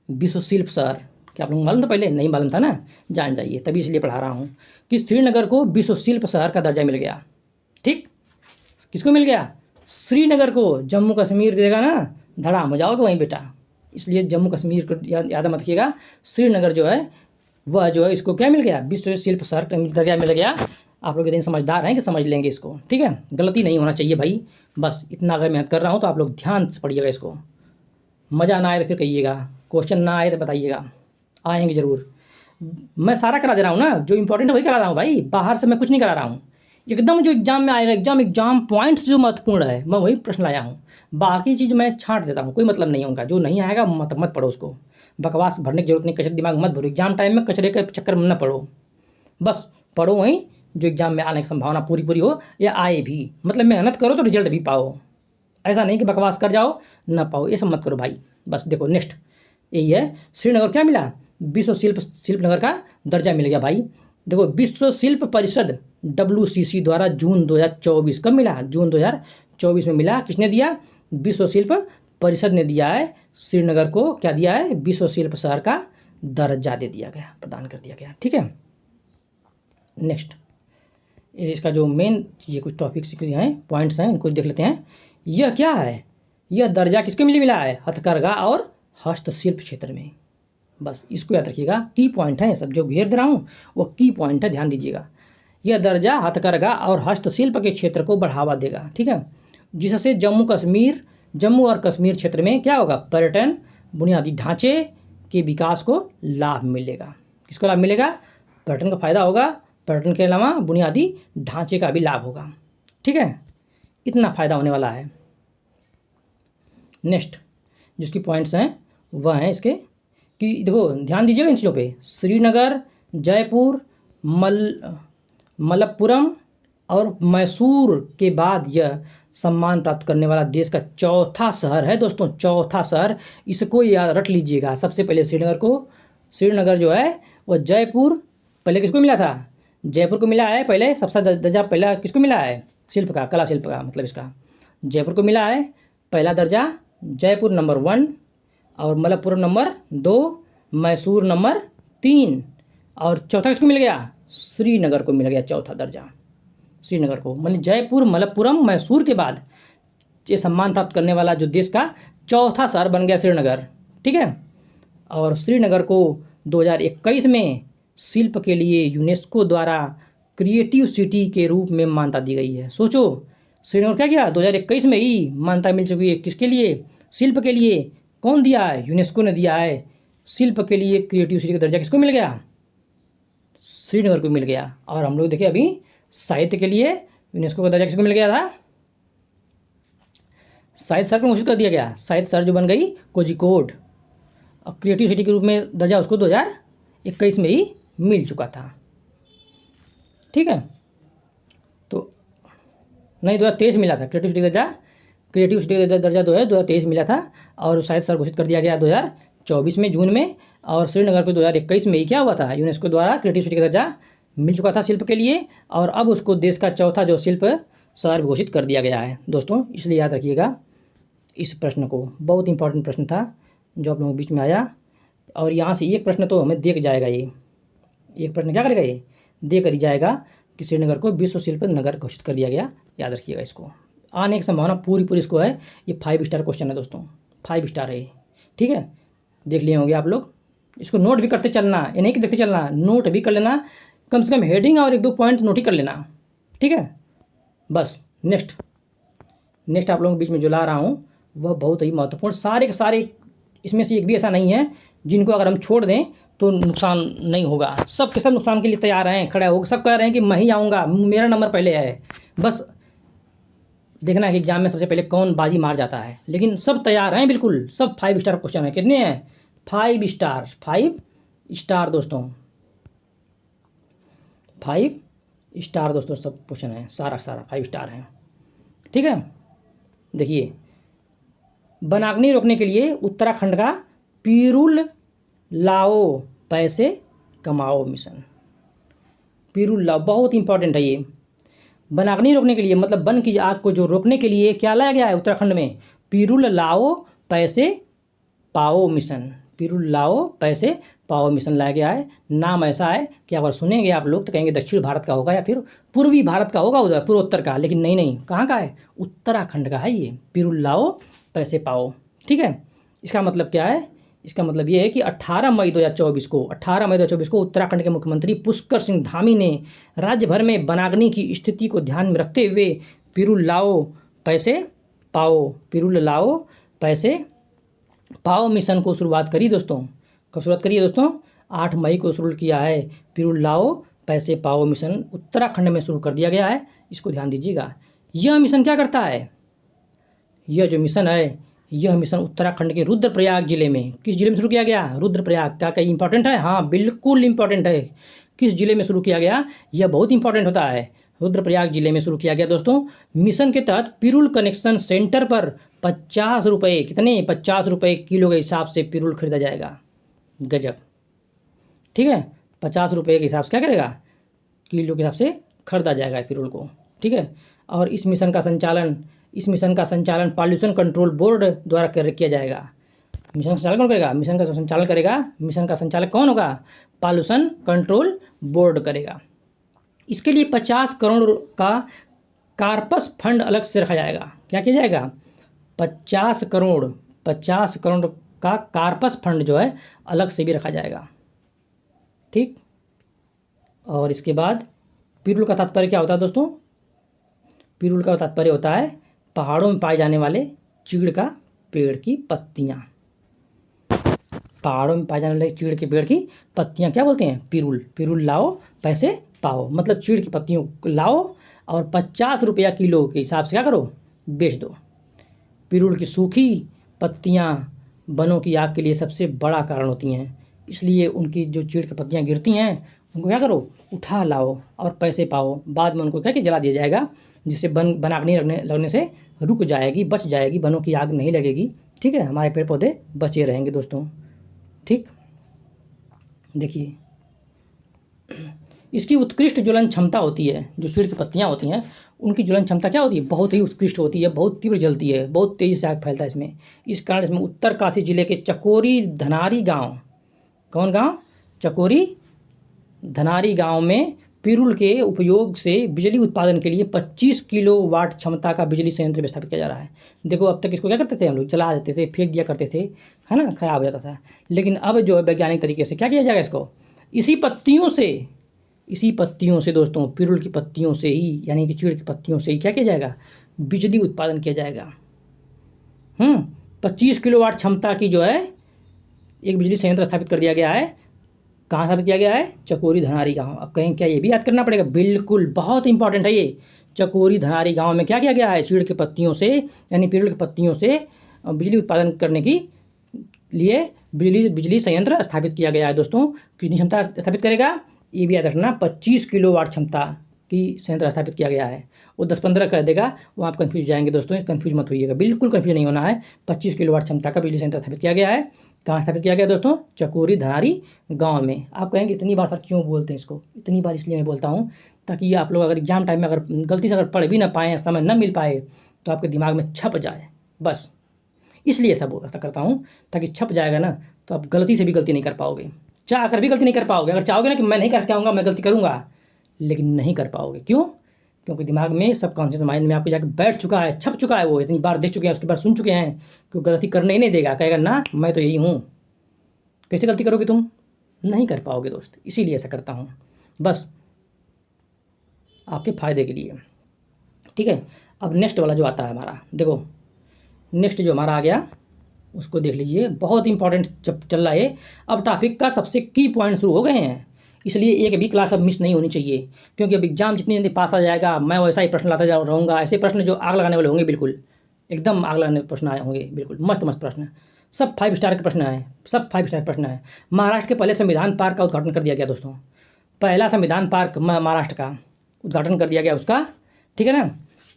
विश्व शिल्प शहर क्या आप लोग मालूम था? पहले नहीं मालूम था ना, जान जाइए, तभी इसलिए पढ़ा रहा हूँ कि श्रीनगर को विश्व शिल्प शहर का दर्जा मिल गया। ठीक, किसको मिल गया? श्रीनगर को। जम्मू कश्मीर देगा ना धड़ाम हो जाओगे वहीं बेटा, इसलिए जम्मू कश्मीर को याद मत रखिएगा। श्रीनगर जो है वह जो है इसको क्या मिल गया? विश्व शिल्प शहर का दर्जा मिल गया। आप लोग इतने समझदार हैं कि समझ लेंगे इसको। ठीक है, गलती नहीं होना चाहिए भाई। बस इतना अगर मैं कर रहा हूँ तो आप लोग ध्यान से पढ़िएगा इसको। मज़ा ना आए तो फिर कहिएगा, क्वेश्चन ना आए तो बताइएगा, आएंगे ज़रूर। मैं सारा करा दे रहा हूँ ना, जो इंपॉर्टेंट है वही करा रहा हूँ भाई, बाहर से मैं कुछ नहीं करा रहा हूँ। एकदम जो एग्जाम में आएगा, एग्जाम पॉइंट्स जो महत्वपूर्ण है मैं वही प्रश्न लाया हूँ, बाकी चीज़ मैं छांट देता हूँ, कोई मतलब नहीं है उनका। जो नहीं आएगा मत पढ़ो उसको, बकवास भरने की जरूरत नहीं, कचरे दिमाग मत भरो। एग्जाम टाइम में कचरे के चक्कर में न पढ़ो, बस पढ़ो वहीं जो एग्जाम में आने की संभावना पूरी हो या आए भी। मतलब मेहनत करो तो रिजल्ट भी पाओ, ऐसा नहीं कि बकवास कर जाओ ना पाओ, ये सब मत करो भाई। बस देखो नेक्स्ट यही है, श्रीनगर क्या मिला? विश्व शिल्प नगर का दर्जा मिल गया भाई। देखो विश्व शिल्प परिषद WCC द्वारा जून 2024 कब मिला? जून 2024 में मिला। किसने दिया? विश्व शिल्प परिषद ने दिया है। श्रीनगर को क्या दिया है? विश्व शिल्प शहर का दर्जा दे दिया गया, प्रदान कर दिया गया। ठीक है, नेक्स्ट इसका जो मेन ये कुछ टॉपिक्स हैं, पॉइंट्स हैं, इनको देख लेते हैं। यह क्या है? यह दर्जा किसके लिए मिला है? हथकरघा और हस्तशिल्प क्षेत्र में। बस इसको याद रखिएगा, की पॉइंट है सब जो घेर दे रहा हूँ वो की पॉइंट है, ध्यान दीजिएगा। यह दर्जा हथकरघा और हस्तशिल्प के क्षेत्र को बढ़ावा देगा। ठीक है, जिससे जम्मू और कश्मीर क्षेत्र में क्या होगा? पर्यटन, बुनियादी ढांचे, के विकास को लाभ मिलेगा। किसको लाभ मिलेगा? पर्यटन का फायदा होगा, पर्यटन के अलावा बुनियादी ढांचे का भी लाभ होगा। ठीक है, इतना फायदा होने वाला है। नेक्स्ट जिसकी पॉइंट्स हैं वह हैं इसके कि देखो ध्यान दीजिएगा इन चीज़ों पे। श्रीनगर, जयपुर, मलप्पुरम और मैसूर के बाद यह सम्मान प्राप्त करने वाला देश का चौथा शहर है दोस्तों, चौथा शहर। इसको याद रट लीजिएगा। सबसे पहले श्रीनगर जो है वो जयपुर, पहले किसको मिला था? जयपुर को मिला है पहले, सबसे दर्जा पहला किसको मिला है? शिल्प का, कला शिल्प का मतलब इसका जयपुर को मिला है पहला दर्जा। जयपुर नंबर 1 और मलप्पुरम नंबर 2, मैसूर नंबर 3 और चौथा किसको मिल गया? श्रीनगर को मिल गया चौथा दर्जा, श्रीनगर को। मतलब जयपुर, मलप्पुरम, मैसूर के बाद ये सम्मान प्राप्त करने वाला जो देश का चौथा शहर बन गया श्रीनगर। ठीक है, और श्रीनगर को 2021 में शिल्प के लिए यूनेस्को द्वारा क्रिएटिव सिटी के रूप में मान्यता दी गई है। सोचो श्रीनगर क्या किया? 2021 में ही मान्यता मिल चुकी है। किसके लिए? शिल्प के लिए। कौन दिया है? यूनेस्को ने दिया है। शिल्प के लिए क्रिएटिव सिटी का दर्जा किसको मिल गया? श्रीनगर को मिल गया। और हम लोग देखिए अभी साहित्य के लिए यूनेस्को का दर्जा किसको मिल गया था? साहित्य शहर को घोषित कर दिया गया। साहित्य शहर जो बन गई कोझिकोड, और क्रिएटिव सिटी के रूप में दर्जा उसको 2021 में ही मिल चुका था। ठीक है, तो नहीं 2023 मिला था क्रिएटिव सिटी का दर्जा। क्रिएटिव सिटी का दर्जा 2023 मिला था और साहित्य शहर घोषित कर दिया गया 2024 में जून में। और श्रीनगर को 2021 में ही क्या हुआ था? यूनेस्को द्वारा क्रिएटिव सिटी का दर्जा मिल चुका था शिल्प के लिए, और अब उसको देश का चौथा जो शिल्प शहर घोषित कर दिया गया है दोस्तों। इसलिए याद रखिएगा इस प्रश्न को, बहुत इंपॉर्टेंट प्रश्न था जो आप लोगों के बीच में आया। और यहाँ से एक प्रश्न तो हमें दे के जाएगा, ये एक प्रश्न क्या करेगा? ये दे कर ही जाएगा कि श्रीनगर को विश्व शिल्प नगर घोषित कर दिया गया। याद रखिएगा इसको, आने की संभावना पूरी इसको है। ये 5 स्टार क्वेश्चन है दोस्तों, 5 स्टार है। ठीक है, देख लिए होंगे आप लोग। इसको नोट भी करते चलना, ये नहीं कि देखते चलना, नोट भी कर लेना, कम से कम हेडिंग और 1-2 पॉइंट नोट ही कर लेना। ठीक है, बस। नेक्स्ट आप लोगों के बीच में जो ला रहा हूँ वह बहुत ही महत्वपूर्ण, सारे के सारे इसमें से एक भी ऐसा नहीं है जिनको अगर हम छोड़ दें तो नुकसान नहीं होगा। सब के सब नुकसान के लिए तैयार हैं, खड़े हो, सब कह रहे हैं कि मैं ही आऊँगा, मेरा नंबर पहले है। बस देखना है कि एग्जाम में सबसे पहले कौन बाजी मार जाता है। लेकिन सब तैयार हैं बिल्कुल, सब 5 स्टार क्वेश्चन है। कितने हैं? 5 स्टार, 5 स्टार दोस्तों, 5 स्टार दोस्तों सब क्वेश्चन है, सारा 5 स्टार हैं। ठीक है, देखिए वनाग्नि रोकने के लिए उत्तराखंड का पिरूल लाओ पैसे कमाओ मिशन। पिरूल लाओ बहुत इंपॉर्टेंट है ये। वनाग्नि रोकने के लिए मतलब वन की आग को जो रोकने के लिए क्या लाया गया है उत्तराखंड में? पिरूल लाओ पैसे पाओ मिशन। पिरूल लाओ पैसे पाओ मिशन लाया गया है। नाम ऐसा है कि अगर सुनेंगे आप लोग तो कहेंगे दक्षिण भारत का होगा या फिर पूर्वी भारत का होगा, उधर पूर्वोत्तर का, लेकिन नहीं, कहाँ का है? उत्तराखंड का है ये। पिरूल लाओ पैसे पाओ। ठीक है, इसका मतलब क्या है? इसका मतलब ये है कि 18 मई 2024 को उत्तराखंड के मुख्यमंत्री पुष्कर सिंह धामी ने राज्य भर में वनाग्नि की स्थिति को ध्यान में रखते हुए पिरूल लाओ पैसे पाओ मिशन को शुरुआत करी दोस्तों। कब शुरुआत करी है दोस्तों? 8 मई को शुरू किया है। पिरूल लाओ पैसे पाओ मिशन उत्तराखंड में शुरू कर दिया गया है। इसको ध्यान दीजिएगा। यह मिशन क्या करता है? यह जो मिशन है, यह मिशन उत्तराखंड के रुद्रप्रयाग जिले में, किस जिले में शुरू किया गया? रुद्रप्रयाग। क्या क्या इंपॉर्टेंट है? हाँ बिल्कुल इंपॉर्टेंट है। किस जिले में शुरू किया गया? यह बहुत इंपॉर्टेंट होता है। रुद्रप्रयाग जिले में शुरू किया गया दोस्तों। मिशन के तहत पिरूल कनेक्शन सेंटर पर 50 रुपये, कितने? 50 रुपये किलो के हिसाब से पिरूल खरीदा जाएगा। गजब। ठीक है, 50 रुपये के हिसाब से क्या करेगा? किलो के हिसाब से खरीदा जाएगा पिरूल को। ठीक है, और इस मिशन का संचालन पॉल्यूशन कंट्रोल बोर्ड द्वारा किया जाएगा। मिशन का संचालन कौन करेगा? मिशन का संचालक कौन होगा? पॉल्यूशन कंट्रोल बोर्ड करेगा। इसके लिए 50 करोड़ का कार्पस फंड अलग से रखा जाएगा। क्या किया जाएगा? 50 करोड़ का कार्पस फंड जो है अलग से भी रखा जाएगा। ठीक, और इसके बाद पिरूल का तात्पर्य क्या होता है दोस्तों? पिरूल का तात्पर्य होता है पहाड़ों में पाए जाने वाले चीड़ का पेड़ की पत्तियाँ। पहाड़ों में पाए जाने वाले चीड़ के पेड़ की पत्तियाँ क्या बोलते हैं? पिरुल। पिरुल लाओ पैसे पाओ, मतलब चीड़ की पत्तियों को लाओ और 50 रुपया किलो के हिसाब से क्या करो? बेच दो। पिरुल की सूखी पत्तियाँ वनों की आग के लिए सबसे बड़ा कारण होती हैं, इसलिए उनकी जो चीड़ की पत्तियाँ गिरती हैं उनको क्या करो? उठा लाओ और पैसे पाओ। बाद में उनको क्या कि जला दिया जाएगा, जिससे वन आग नहीं लगने से रुक जाएगी, बच जाएगी, वनों की आग नहीं लगेगी। ठीक है, हमारे पेड़ पौधे बचे रहेंगे दोस्तों। ठीक, देखिए इसकी उत्कृष्ट ज्वलन क्षमता होती है। जो चीड़ की पत्तियाँ होती हैं उनकी ज्वलन क्षमता क्या होती है? बहुत ही उत्कृष्ट होती है, बहुत तीव्र जलती है, बहुत तेज़ी से आग फैलता है इसमें। इस कारण इसमें उत्तरकाशी जिले के चकोरी धनारी गांव, कौन गांव? चकोरी धनारी गांव में पिरुल के उपयोग से बिजली उत्पादन के लिए 25 किलोवाट क्षमता का बिजली संयंत्र स्थापित किया जा रहा है। देखो अब तक इसको क्या करते थे हम लोग? जला देते थे, फेंक दिया करते थे, है ना, खराब हो जाता था। लेकिन अब जो है वैज्ञानिक तरीके से क्या किया जाएगा इसको? इसी पत्तियों से दोस्तों, पिरुल की पत्तियों से ही, यानी कि चीड़ की पत्तियों से ही क्या किया जाएगा? बिजली उत्पादन किया जाएगा। 25 किलोवाट क्षमता की जो है एक बिजली संयंत्र स्थापित कर दिया गया है। कहाँ स्थापित किया गया है? चकोरी धनारी गांव। अब कहीं क्या ये भी याद करना पड़ेगा? बिल्कुल, बहुत इंपॉर्टेंट है ये। चकोरी धनारी गांव में क्या किया गया है? चीड़ की पत्तियों से, यानी पिरुल की पत्तियों से बिजली उत्पादन करने की लिए बिजली संयंत्र स्थापित किया गया है दोस्तों। कितनी क्षमता स्थापित करेगा? ये भी याद रखना, 25 किलोवाट क्षमता की संयंत्र स्थापित किया गया है। वो 10-15 कर देगा, वो आप कन्फ्यूज जाएंगे दोस्तों, कन्फ्यूज मत होइएगा, बिल्कुल कन्फ्यूज नहीं होना है। 25 किलोवाट क्षमता का बिजली संयंत्र स्थापित किया गया है। कहाँ स्थापित किया गया दोस्तों? चकोरी धनारी गांव में। आप कहेंगे इतनी बार सर क्यों बोलते हैं इसको? इतनी बार इसलिए मैं बोलता हूँ ताकि आप लोग अगर एग्जाम टाइम में अगर गलती से अगर पढ़ भी ना पाएँ, समय न मिल पाए, तो आपके दिमाग में छप जाए, बस इसलिए ऐसा करता हूँ, ताकि छप जाएगा ना तो आप गलती से भी गलती नहीं कर पाओगे, चाह कर भी गलती नहीं कर पाओगे। अगर चाहोगे ना कि मैं नहीं करके आऊँगा, मैं गलती करूँगा, लेकिन नहीं कर पाओगे। क्यों? क्योंकि दिमाग में, सबकॉन्शियस माइंड में आपको जाकर बैठ चुका है, छप चुका है, वो इतनी बार देख चुके हैं, उसके बाद सुन चुके हैं कि वो गलती करने ही नहीं देगा, कहेगा ना मैं तो यही हूँ। कैसे गलती करोगे तुम? नहीं कर पाओगे दोस्त, इसीलिए ऐसा करता हूँ, बस आपके फ़ायदे के लिए। ठीक है, अब नेक्स्ट वाला जो आता है हमारा, देखो नेक्स्ट जो हमारा आ गया उसको देख लीजिए, बहुत इंपॉर्टेंट चल रहा है। अब टॉपिक का सबसे की पॉइंट शुरू हो गए हैं, इसलिए एक भी क्लास अब मिस नहीं होनी चाहिए, क्योंकि अब एग्जाम जितनी जल्दी पास आ जाएगा, मैं वैसा ही प्रश्न लाता रहूँगा। ऐसे प्रश्न जो आग लगाने वाले होंगे, बिल्कुल एकदम आग लगाने प्रश्न आए होंगे, बिल्कुल मस्त मस्त प्रश्न, सब 5 स्टार के प्रश्न हैं, सब 5 स्टार के प्रश्न हैं। महाराष्ट्र के पहले संविधान पार्क का उद्घाटन कर दिया गया दोस्तों। पहला संविधान पार्क महाराष्ट्र का उद्घाटन कर दिया गया उसका, ठीक है ना।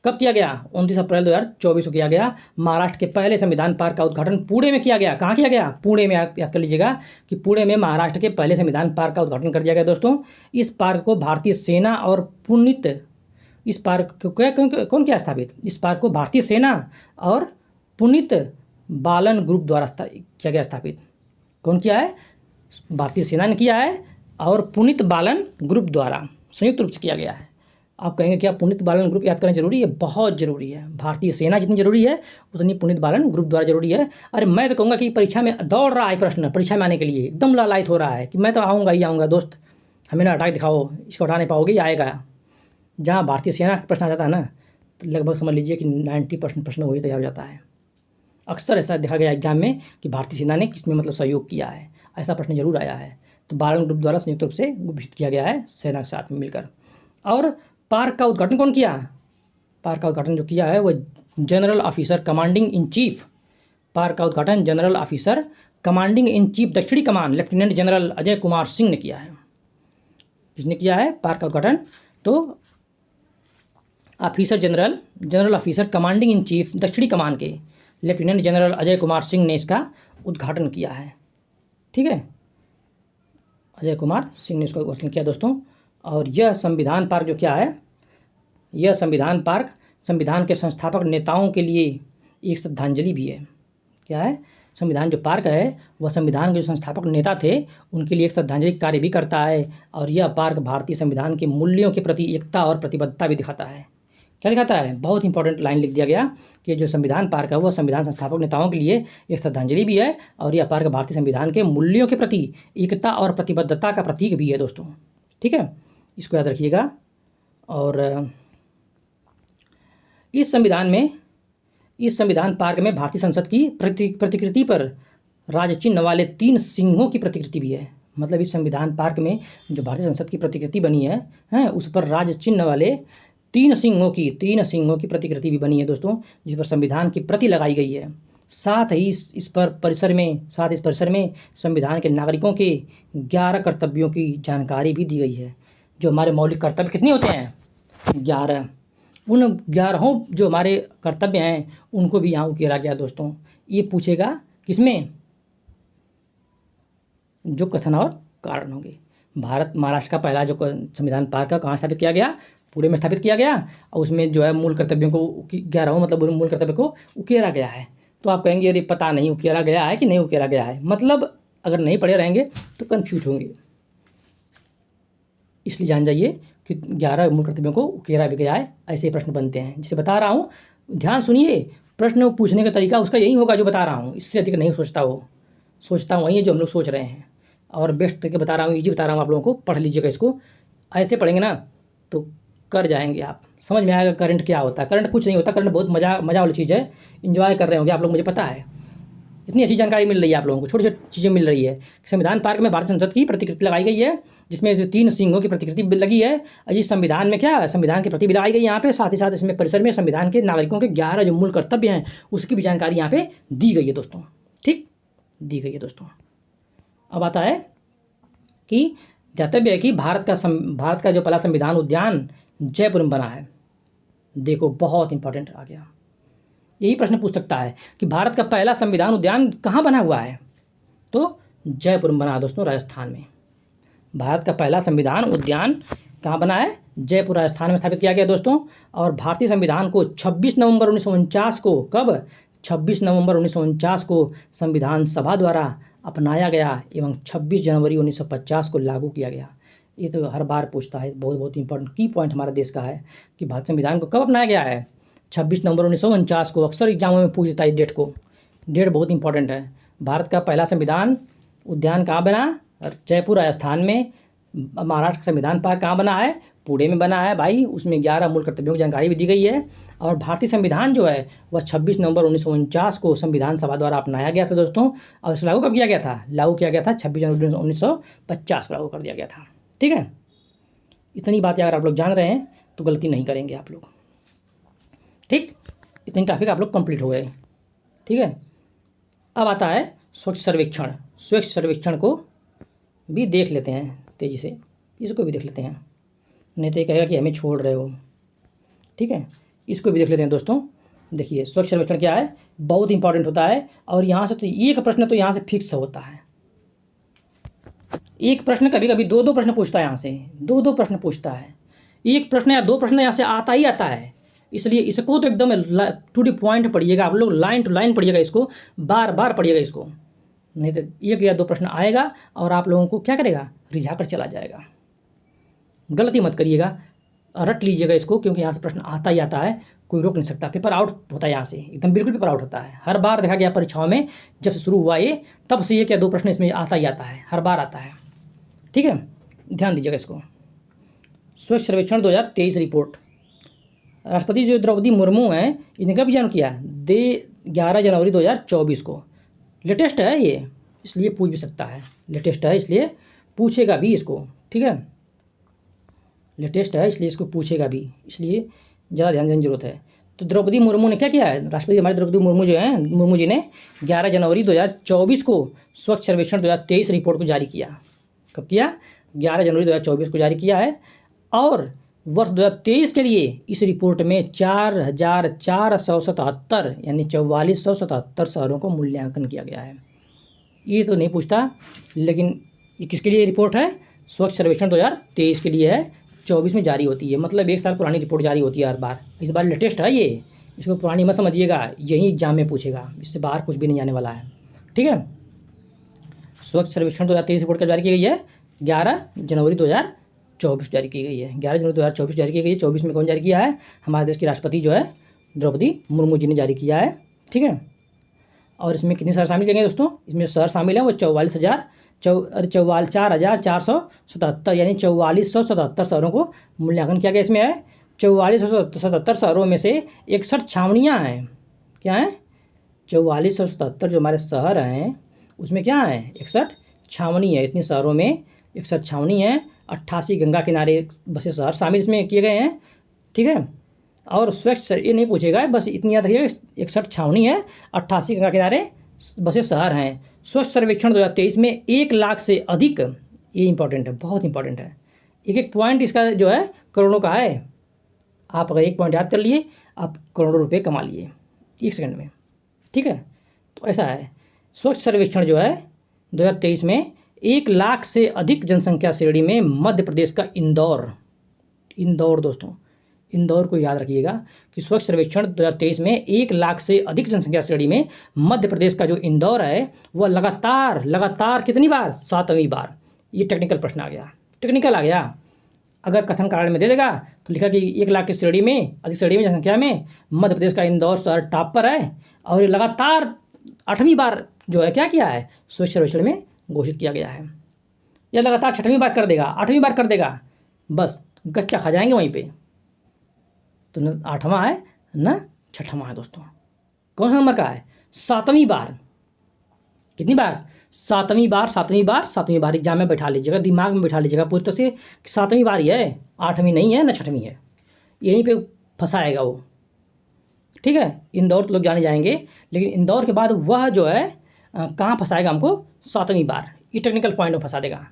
कब किया गया? 29 अप्रैल 2024 को किया गया। महाराष्ट्र के पहले संविधान पार्क का उद्घाटन पुणे में किया गया। कहाँ किया गया? पुणे में। याद कर लीजिएगा कि पुणे में महाराष्ट्र के पहले संविधान पार्क का उद्घाटन कर दिया गया दोस्तों। इस पार्क को भारतीय सेना और पुनीत, इस पार्क को कौन किया स्थापित? इस पार्क को भारतीय सेना और पुनीत बालन ग्रुप द्वारा किया गया स्थापित। कौन किया है? भारतीय सेना ने किया है और पुनीत बालन ग्रुप द्वारा संयुक्त रूप से किया गया है। आप कहेंगे क्या पुनीत बालन ग्रुप याद करना जरूरी है? बहुत ज़रूरी है। भारतीय सेना जितनी जरूरी है उतनी पुनीत बालन ग्रुप द्वारा जरूरी है। अरे मैं तो कहूँगा कि परीक्षा में दौड़ रहा है प्रश्न, परीक्षा में आने के लिए एकदम लालायित हो रहा है कि मैं तो आऊँगा ही आऊँगा दोस्त, हमें ना हटा के दिखाओ, इसको हटा नहीं पाओगे, आएगा। जहाँ भारतीय सेना का प्रश्न आ जाता है ना, तो लगभग समझ लीजिए कि 90% प्रश्न वही तैयार हो जाता है। अक्सर ऐसा देखा गया एग्जाम में कि भारतीय सेना ने किसमें मतलब सहयोग किया है, ऐसा प्रश्न जरूर आया है। तो बालन ग्रुप द्वारा संयुक्त रूप से घोषित किया गया है, सेना के साथ में मिलकर। और पार्क का उद्घाटन कौन किया? पार्क का उद्घाटन जो किया है वो general officer commanding in chief, park का उद्घाटन general officer commanding in chief दक्षिणी कमान लेफ्टिनेंट जनरल अजय कुमार सिंह ने किया है। किसने किया है पार्क का उद्घाटन? तो officer general officer commanding in chief दक्षिणी कमान के लेफ्टिनेंट जनरल अजय कुमार सिंह ने इसका उद्घाटन किया है। ठीक है, अजय कुमार सिंह ने इसका उद्घाटन किया दोस्तों। और यह संविधान पार्क जो क्या है, यह संविधान पार्क संविधान के संस्थापक नेताओं के लिए एक श्रद्धांजलि भी है। क्या है? संविधान जो पार्क है वह संविधान के जो संस्थापक नेता थे उनके लिए एक श्रद्धांजलि कार्य भी करता है। और यह पार्क भारतीय संविधान के मूल्यों के प्रति एकता और प्रतिबद्धता भी दिखाता है। क्या दिखाता है? बहुत इंपॉर्टेंट लाइन लिख दिया गया कि जो संविधान पार्क है वह संविधान संस्थापक नेताओं के लिए एक श्रद्धांजलि भी है, और यह पार्क भारतीय संविधान के मूल्यों के प्रति एकता और प्रतिबद्धता का प्रतीक भी है दोस्तों। ठीक है, इसको याद रखिएगा। और इस संविधान पार्क में भारतीय संसद की प्रतिकृति पर राज चिन्ह वाले 3 सिंहों की प्रतिकृति भी है। मतलब इस संविधान पार्क में जो भारतीय संसद की प्रतिकृति बनी है हैं, उस पर राज चिन्ह वाले 3 सिंहों की प्रतिकृति भी बनी है दोस्तों, जिस पर संविधान की प्रति लगाई गई है। साथ ही इस परिसर में संविधान के नागरिकों के 11 कर्तव्यों की जानकारी भी दी गई है। जो हमारे मौलिक कर्तव्य कितने होते हैं? 11। उन 11 जो हमारे कर्तव्य हैं उनको भी यहाँ उकेरा गया दोस्तों। ये पूछेगा किसमें? जो कथन और कारण होंगे। भारत महाराष्ट्र का पहला जो संविधान पार्क का कहाँ स्थापित किया गया? पुणे में स्थापित किया गया, और उसमें जो है मूल कर्तव्यों को 11 मतलब मूल कर्तव्य को उकेरा गया है। तो आप कहेंगे अरे पता नहीं उकेरा गया है कि नहीं उकेरा गया है, मतलब अगर नहीं पढ़े रहेंगे तो कन्फ्यूज होंगे। इसलिए जान जाइए कि 11 मूल कर्तव्यों को उकेरा भी गया है। ऐसे प्रश्न बनते हैं, जिसे बता रहा हूँ ध्यान सुनिए। प्रश्न पूछने का तरीका उसका यही होगा जो बता रहा हूँ, इससे अधिक नहीं सोचता हूँ वही है जो हम लोग सोच रहे हैं, और बेस्ट तरीके बता रहा हूँ, ईजी बता रहा हूँ आप लोगों को। पढ़ लीजिएगा इसको, ऐसे पढ़ेंगे ना तो कर जाएंगे आप, समझ में आएगा करंट क्या होता है। करंट कुछ नहीं होता, करंट बहुत मज़ा वाली चीज़ है, इन्जॉय कर रहे होंगे आप लोग, मुझे पता है। इतनी अच्छी जानकारी मिल रही है आप लोगों को, छोटी छोटी चीज़ें मिल रही है। संविधान पार्क में भारत संसद की प्रतिकृति लगाई गई है, जिसमें 3 सिंहों की प्रतिकृति लगी है। और इस संविधान में क्या, संविधान की प्रति भी लगाई गई यहाँ पे। साथ ही साथ इसमें परिसर में संविधान के नागरिकों के 11 जो मूल कर्तव्य हैं उसकी भी जानकारी यहाँ पे दी गई है दोस्तों। ठीक, दी गई है दोस्तों। अब आता है कि दातव्य है कि भारत का जो पहला संविधान उद्यान जयपुर में बना है। देखो बहुत इंपॉर्टेंट आ गया, यही प्रश्न पूछ सकता है कि भारत का पहला संविधान उद्यान कहाँ बना हुआ है? तो जयपुर में बना है दोस्तों, राजस्थान में। भारत का पहला संविधान उद्यान कहाँ बना है? जयपुर राजस्थान में स्थापित किया गया दोस्तों। और भारतीय संविधान को 26 नवंबर 1949 को, कब? 26 नवंबर 1949 को संविधान सभा द्वारा अपनाया गया एवं 26 जनवरी 1950 को लागू किया गया। ये तो हर बार पूछता है, बहुत इंपॉर्टेंट की पॉइंट हमारे देश का है कि भारत संविधान को कब अपनाया गया है? 26 नवंबर 1949 को। अक्सर एग्जामों में पूछ देता है इस डेट को, डेट बहुत इंपॉर्टेंट है। भारत का पहला संविधान उद्यान कहाँ बना? जयपुर राजस्थान में। महाराष्ट्र का संविधान पार्क कहाँ बना है? पुणे में बना है भाई। उसमें 11 मूल कर्तव्यों की जानकारी भी दी गई है। और भारतीय संविधान जो है वह 26 नवंबर 1949 को संविधान सभा द्वारा अपनाया गया था दोस्तों। और इसे लागू कब किया गया था? लागू किया गया था 26 जनवरी 1950 को लागू कर दिया गया था। ठीक है, इतनी बातें अगर आप लोग जान रहे हैं तो गलती नहीं करेंगे आप लोग। ठीक, इतनी टॉपिक आप लोग कंप्लीट हो गए। ठीक है, अब आता है स्वच्छ सर्वेक्षण। स्वच्छ सर्वेक्षण को भी देख लेते हैं तेज़ी से, इसको भी देख लेते हैं, नहीं तो ये कहेगा कि हमें छोड़ रहे हो। ठीक है, इसको भी देख लेते हैं दोस्तों। देखिए स्वच्छ सर्वेक्षण क्या है, बहुत इंपॉर्टेंट होता है। और यहाँ से तो एक प्रश्न तो यहाँ से फिक्स होता है, एक प्रश्न कभी कभी 2-2 प्रश्न पूछता है, यहाँ से 2-2 प्रश्न पूछता है। एक प्रश्न या 2 प्रश्न यहाँ से आता ही आता है, इसलिए इसको तो एकदम टू द पॉइंट पढ़िएगा आप लोग, लाइन टू लाइन पढ़िएगा इसको, बार बार पढ़िएगा इसको, नहीं तो 1 या 2 प्रश्न आएगा और आप लोगों को क्या करेगा? रिझा कर चला जाएगा। गलती मत करिएगा, रट लीजिएगा इसको, क्योंकि यहाँ से प्रश्न आता ही आता है, कोई रोक नहीं सकता। पेपर आउट होता है यहाँ से, एकदम बिल्कुल पेपर आउट होता है। हर बार देखा गया परीक्षाओं में, जब से शुरू हुआ ये तब से 1 या 2 प्रश्न इसमें आता ही आता है, हर बार आता है। ठीक है, ध्यान दीजिएगा इसको। स्वच्छ सर्वेक्षण 2023 रिपोर्ट। राष्ट्रपति जो द्रौपदी मुर्मू हैं, इन्हें कब जारी किया? 11 जनवरी 2024 को। लेटेस्ट है ये, इसलिए पूछ भी सकता है, लेटेस्ट है इसलिए पूछेगा भी इसको। ठीक है, लेटेस्ट है इसलिए इसको पूछेगा भी, इसलिए ज़्यादा ध्यान देने की जरूरत है। तो द्रौपदी मुर्मू ने क्या किया है? राष्ट्रपति हमारे द्रौपदी मुर्मू जो हैं, मुर्मू जी ने 11 जनवरी 2024 को स्वच्छ सर्वेक्षण 2023 रिपोर्ट को जारी किया। कब किया? 11 जनवरी 2024 को जारी किया है। और वर्ष 2023 के लिए इस रिपोर्ट में 4477 यानी 4477 शहरों को मूल्यांकन किया गया है। ये तो नहीं पूछता, लेकिन ये किसके लिए रिपोर्ट है? स्वच्छ सर्वेक्षण 2023 के लिए है, 24 में जारी होती है, मतलब 1 साल पुरानी रिपोर्ट जारी होती है हर बार। इस बार लेटेस्ट है ये, इसको पुरानी मत समझिएगा, यही एग्जाम में पूछेगा, इससे बाहर कुछ भी नहीं आने वाला है। ठीक है, स्वच्छ सर्वेक्षण 2023 रिपोर्ट कब जारी की गई है? 11 जनवरी 2024 जारी की गई है। 11 जनवरी 2024 जारी की गई है। 24 में कौन जारी किया है? हमारे देश की राष्ट्रपति जो है द्रौपदी मुर्मू जी ने जारी किया है। ठीक है, और इसमें कितने शहर शामिल किए गए दोस्तों? इसमें शहर शामिल हैं वो 4477 यानी 4477 शहरों को मूल्यांकन किया गया। इसमें है 4477 शहरों में से 61 छावनियाँ हैं। क्या हैं? 4477 जो हमारे शहर हैं उसमें क्या है 61 छावनी है, इतने शहरों में 61 छावनी है, 88 गंगा किनारे बसे शहर शामिल इसमें किए गए हैं। ठीक है, और स्वच्छ ये नहीं पूछेगा, बस इतनी याद रखिएगा 61 छावनी है, 88 गंगा किनारे बसे शहर हैं। स्वच्छ सर्वेक्षण 2023 में 1 लाख से अधिक, ये इंपॉर्टेंट है, बहुत इंपॉर्टेंट है, एक एक पॉइंट इसका जो है करोड़ों का है। आप अगर एक पॉइंट याद कर लिए आप करोड़ों रुपए कमा लिए 1 सेकंड में। ठीक है, तो ऐसा है। स्वच्छ सर्वेक्षण जो है 2023 में 1 लाख से अधिक जनसंख्या श्रेणी में मध्य प्रदेश का इंदौर दोस्तों, इंदौर को याद रखिएगा कि स्वच्छ सर्वेक्षण 2023 में 1 लाख से अधिक जनसंख्या श्रेणी में मध्य प्रदेश का जो इंदौर है वह लगातार कितनी बार, 7वीं बार। ये टेक्निकल प्रश्न आ गया, टेक्निकल आ गया। अगर कथन कारण में दे देगा तो लिखा कि 1 लाख की श्रेणी में, अधिक श्रेणी में जनसंख्या में मध्य प्रदेश का इंदौर शहर टॉप पर है, और ये लगातार 8वीं बार जो है क्या किया है, स्वच्छ सर्वेक्षण में घोषित किया गया है। या लगातार 6वीं बार कर देगा, 8वीं बार कर देगा, बस गच्चा खा जाएंगे वहीं पे। तो न 8वां है न 6वां है दोस्तों। कौन सा नंबर का है, 7वीं बार। कितनी बार, 7वीं बार एग्जाम में बैठा लीजिएगा, दिमाग में बैठा लीजिएगा पूरी तरह से, 7वीं बार ही है, 8वीं नहीं है न 6वीं है, यहीं पे फंसाएगा वो। ठीक है, इंदौर तो लोग जाने जाएंगे, लेकिन इंदौर के बाद वह जो है कहाँ फंसाएगा हमको, 7वीं बार, ये टेक्निकल पॉइंट में फंसा देगा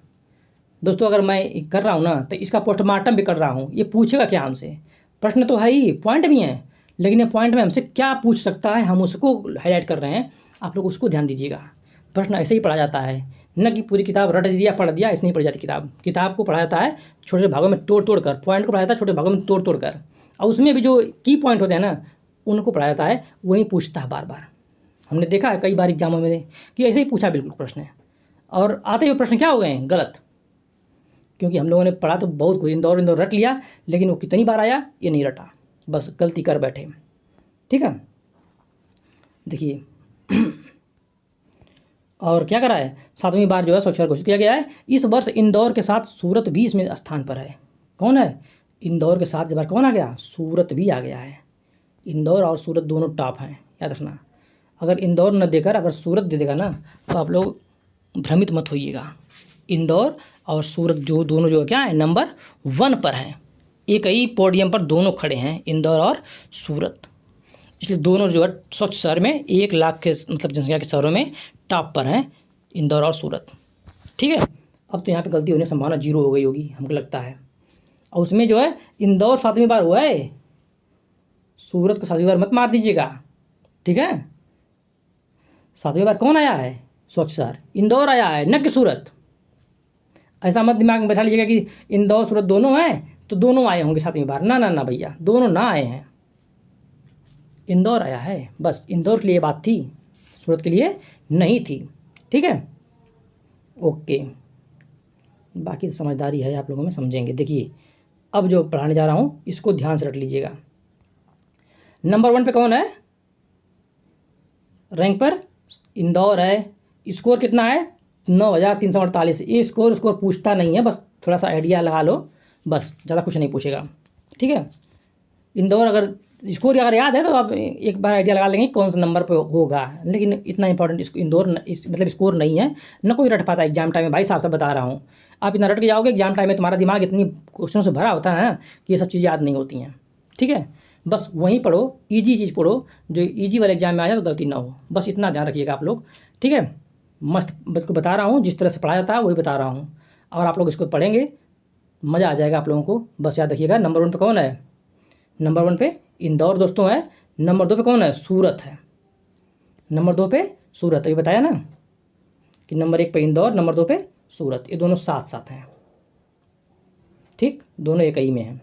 दोस्तों। अगर मैं कर रहा हूँ ना तो इसका पोस्टमार्टम भी कर रहा हूँ, ये पूछेगा क्या हमसे, प्रश्न तो है ही, पॉइंट भी हैं, लेकिन ये पॉइंट में हमसे क्या पूछ सकता है हम उसको हाईलाइट कर रहे हैं, आप लोग उसको ध्यान दीजिएगा। प्रश्न ऐसे ही पढ़ा जाता है, न कि पूरी किताब रट दिया पढ़ दिया, ऐसे नहीं पढ़ी जाती किताब को पढ़ा जाता है छोटे भागों में तोड़ कर, पॉइंट को पढ़ा जाता है छोटे भागों में तोड़ कर, और उसमें भी जो की पॉइंट होते हैं ना उनको पढ़ा जाता है, वही पूछता है बार बार। हमने देखा है कई बार एग्जामों में कि ऐसे ही पूछा बिल्कुल प्रश्न है, और आते हुए प्रश्न क्या हो गए हैं, गलत, क्योंकि हम लोगों ने पढ़ा तो बहुत कुछ, इंदौर रट लिया, लेकिन वो कितनी बार आया ये नहीं रटा, बस गलती कर बैठे। ठीक है, देखिए और क्या करा है, 7वीं बार जो है स्वच्छ घोषित किया गया है। इस वर्ष इंदौर के साथ सूरत भी इसमें स्थान पर है। कौन है, इंदौर के साथ इस बार कौन आ गया, सूरत भी आ गया है। इंदौर और सूरत दोनों टॉप हैं, याद रखना। अगर इंदौर न देकर अगर सूरत दे देगा ना तो आप लोग भ्रमित मत होइएगा। इंदौर और सूरत जो दोनों जो क्या है नंबर 1 पर हैं, एक ही पोडियम पर दोनों खड़े हैं, इंदौर और सूरत, इसलिए दोनों जो है स्वच्छ शहर में 1 लाख के मतलब जनसंख्या के शहरों में टॉप पर हैं इंदौर और सूरत। ठीक है, अब तो यहाँ पे गलती होने की संभावना 0 हो गई होगी हमको लगता है, और उसमें जो है इंदौर 7वीं बार हुआ है, सूरत को 7वीं बार मत मार दीजिएगा। ठीक है, 7वीं बार कौन आया है, स्वच्छ शहर इंदौर आया है, न कि सूरत। ऐसा मत दिमाग में बैठा लीजिएगा कि इंदौर सूरत दोनों हैं तो दोनों आए होंगे 7वीं बार, ना ना ना भैया, दोनों ना आए हैं, इंदौर आया है, बस इंदौर के लिए बात थी, सूरत के लिए नहीं थी। ठीक है, ओके, बाकी समझदारी है आप लोगों में, समझेंगे। देखिए अब जो पढ़ाने जा रहा हूँ इसको ध्यान से रट लीजिएगा। नंबर 1 पे कौन है रैंक पर, इंदौर है। स्कोर कितना है, 9348। ये स्कोर पूछता नहीं है, बस थोड़ा सा आइडिया लगा लो, बस ज़्यादा कुछ नहीं पूछेगा। ठीक है, इंदौर अगर स्कोर अगर याद है तो आप एक बार आइडिया लगा लेंगे कौन सा नंबर पे होगा, लेकिन इतना इंपॉर्टेंट इंदौर मतलब स्कोर नहीं है, न कोई रट पाता एग्जाम टाइम में। भाई साहब से बता रहा हूँ, आप इतना रट के जाओगे एग्जाम टाइम में, तुम्हारा दिमाग इतनी क्वेश्चनों से भरा होता है ना कि ये सब चीज़ याद नहीं होती हैं। ठीक है, बस वहीं पढ़ो, ईजी चीज़ पढ़ो, जो ईजी वाले एग्जाम में आ जाए तो गलती ना हो, बस इतना ध्यान रखिएगा आप लोग। ठीक है, मस्त को बता रहा हूँ, जिस तरह से पढ़ाया जाता है वही बता रहा हूँ, और आप लोग इसको पढ़ेंगे मज़ा आ जाएगा आप लोगों को। बस याद रखिएगा नंबर 1 पे कौन है, नंबर 1 पे इंदौर दोस्तों है, नंबर 2 पे कौन है, सूरत है, नंबर 2 पे सूरत। अभी बताया ना कि नंबर 1 पे इंदौर, नंबर 2 पे सूरत, ये दोनों साथ साथ हैं। ठीक, दोनों एक ही में हैं।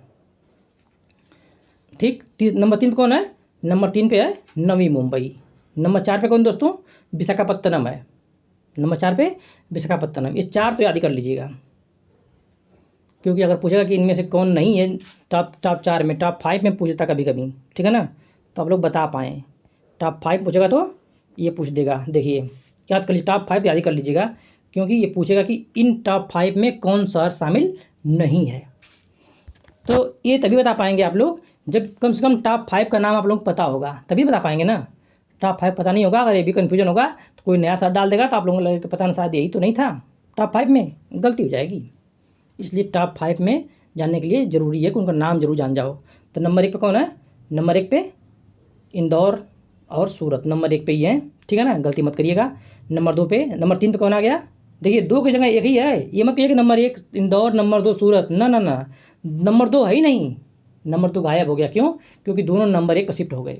ठीक, नंबर 3 पे कौन है, नंबर 3 पे है नवी मुंबई। नंबर 4 पे कौन दोस्तों, विशाखापत्तनम है, नंबर 4 पे विशाखापत्तनम। ये 4 तो याद ही कर लीजिएगा, क्योंकि अगर पूछेगा कि इनमें से कौन नहीं है टॉप 4 में, टॉप 5 में पूछता कभी कभी, ठीक है ना, तो आप लोग बता पाएँ। टॉप 5 पूछेगा तो ये पूछ देगा। देखिए याद कर लीजिए, टॉप 5 याद ही कर लीजिएगा, क्योंकि ये पूछेगा कि इन टॉप 5 में कौन शहर शामिल नहीं है। तो ये तभी बता पाएंगे आप लोग जब कम से कम टॉप 5 का नाम आप लोग को पता होगा, तभी बता पाएंगे ना। टॉप 5 पता नहीं होगा, अगर ये भी कन्फ्यूजन होगा तो कोई नया सर डाल देगा तो आप लोगों को लगेगा कि पता नहीं शायद यही तो नहीं था, टॉप 5 में गलती हो जाएगी। इसलिए टॉप 5 में जानने के लिए ज़रूरी है कि उनका नाम जरूर जान जाओ। तो नंबर 1 पे कौन है? नंबर 1 पे इंदौर और सूरत नंबर 1 पे ही है, ठीक है ना, गलती मत करिएगा। नंबर 2 पे, नंबर 3 पे कौन आ गया? देखिए 2 की जगह एक ही है, ये मत कहिए कि नंबर 1 इंदौर नंबर 2 सूरत, ना ना ना, नंबर 2 है ही नहीं, नंबर 2 गायब हो गया। क्यों? क्योंकि दोनों नंबर 1 पर शिफ्ट हो गए,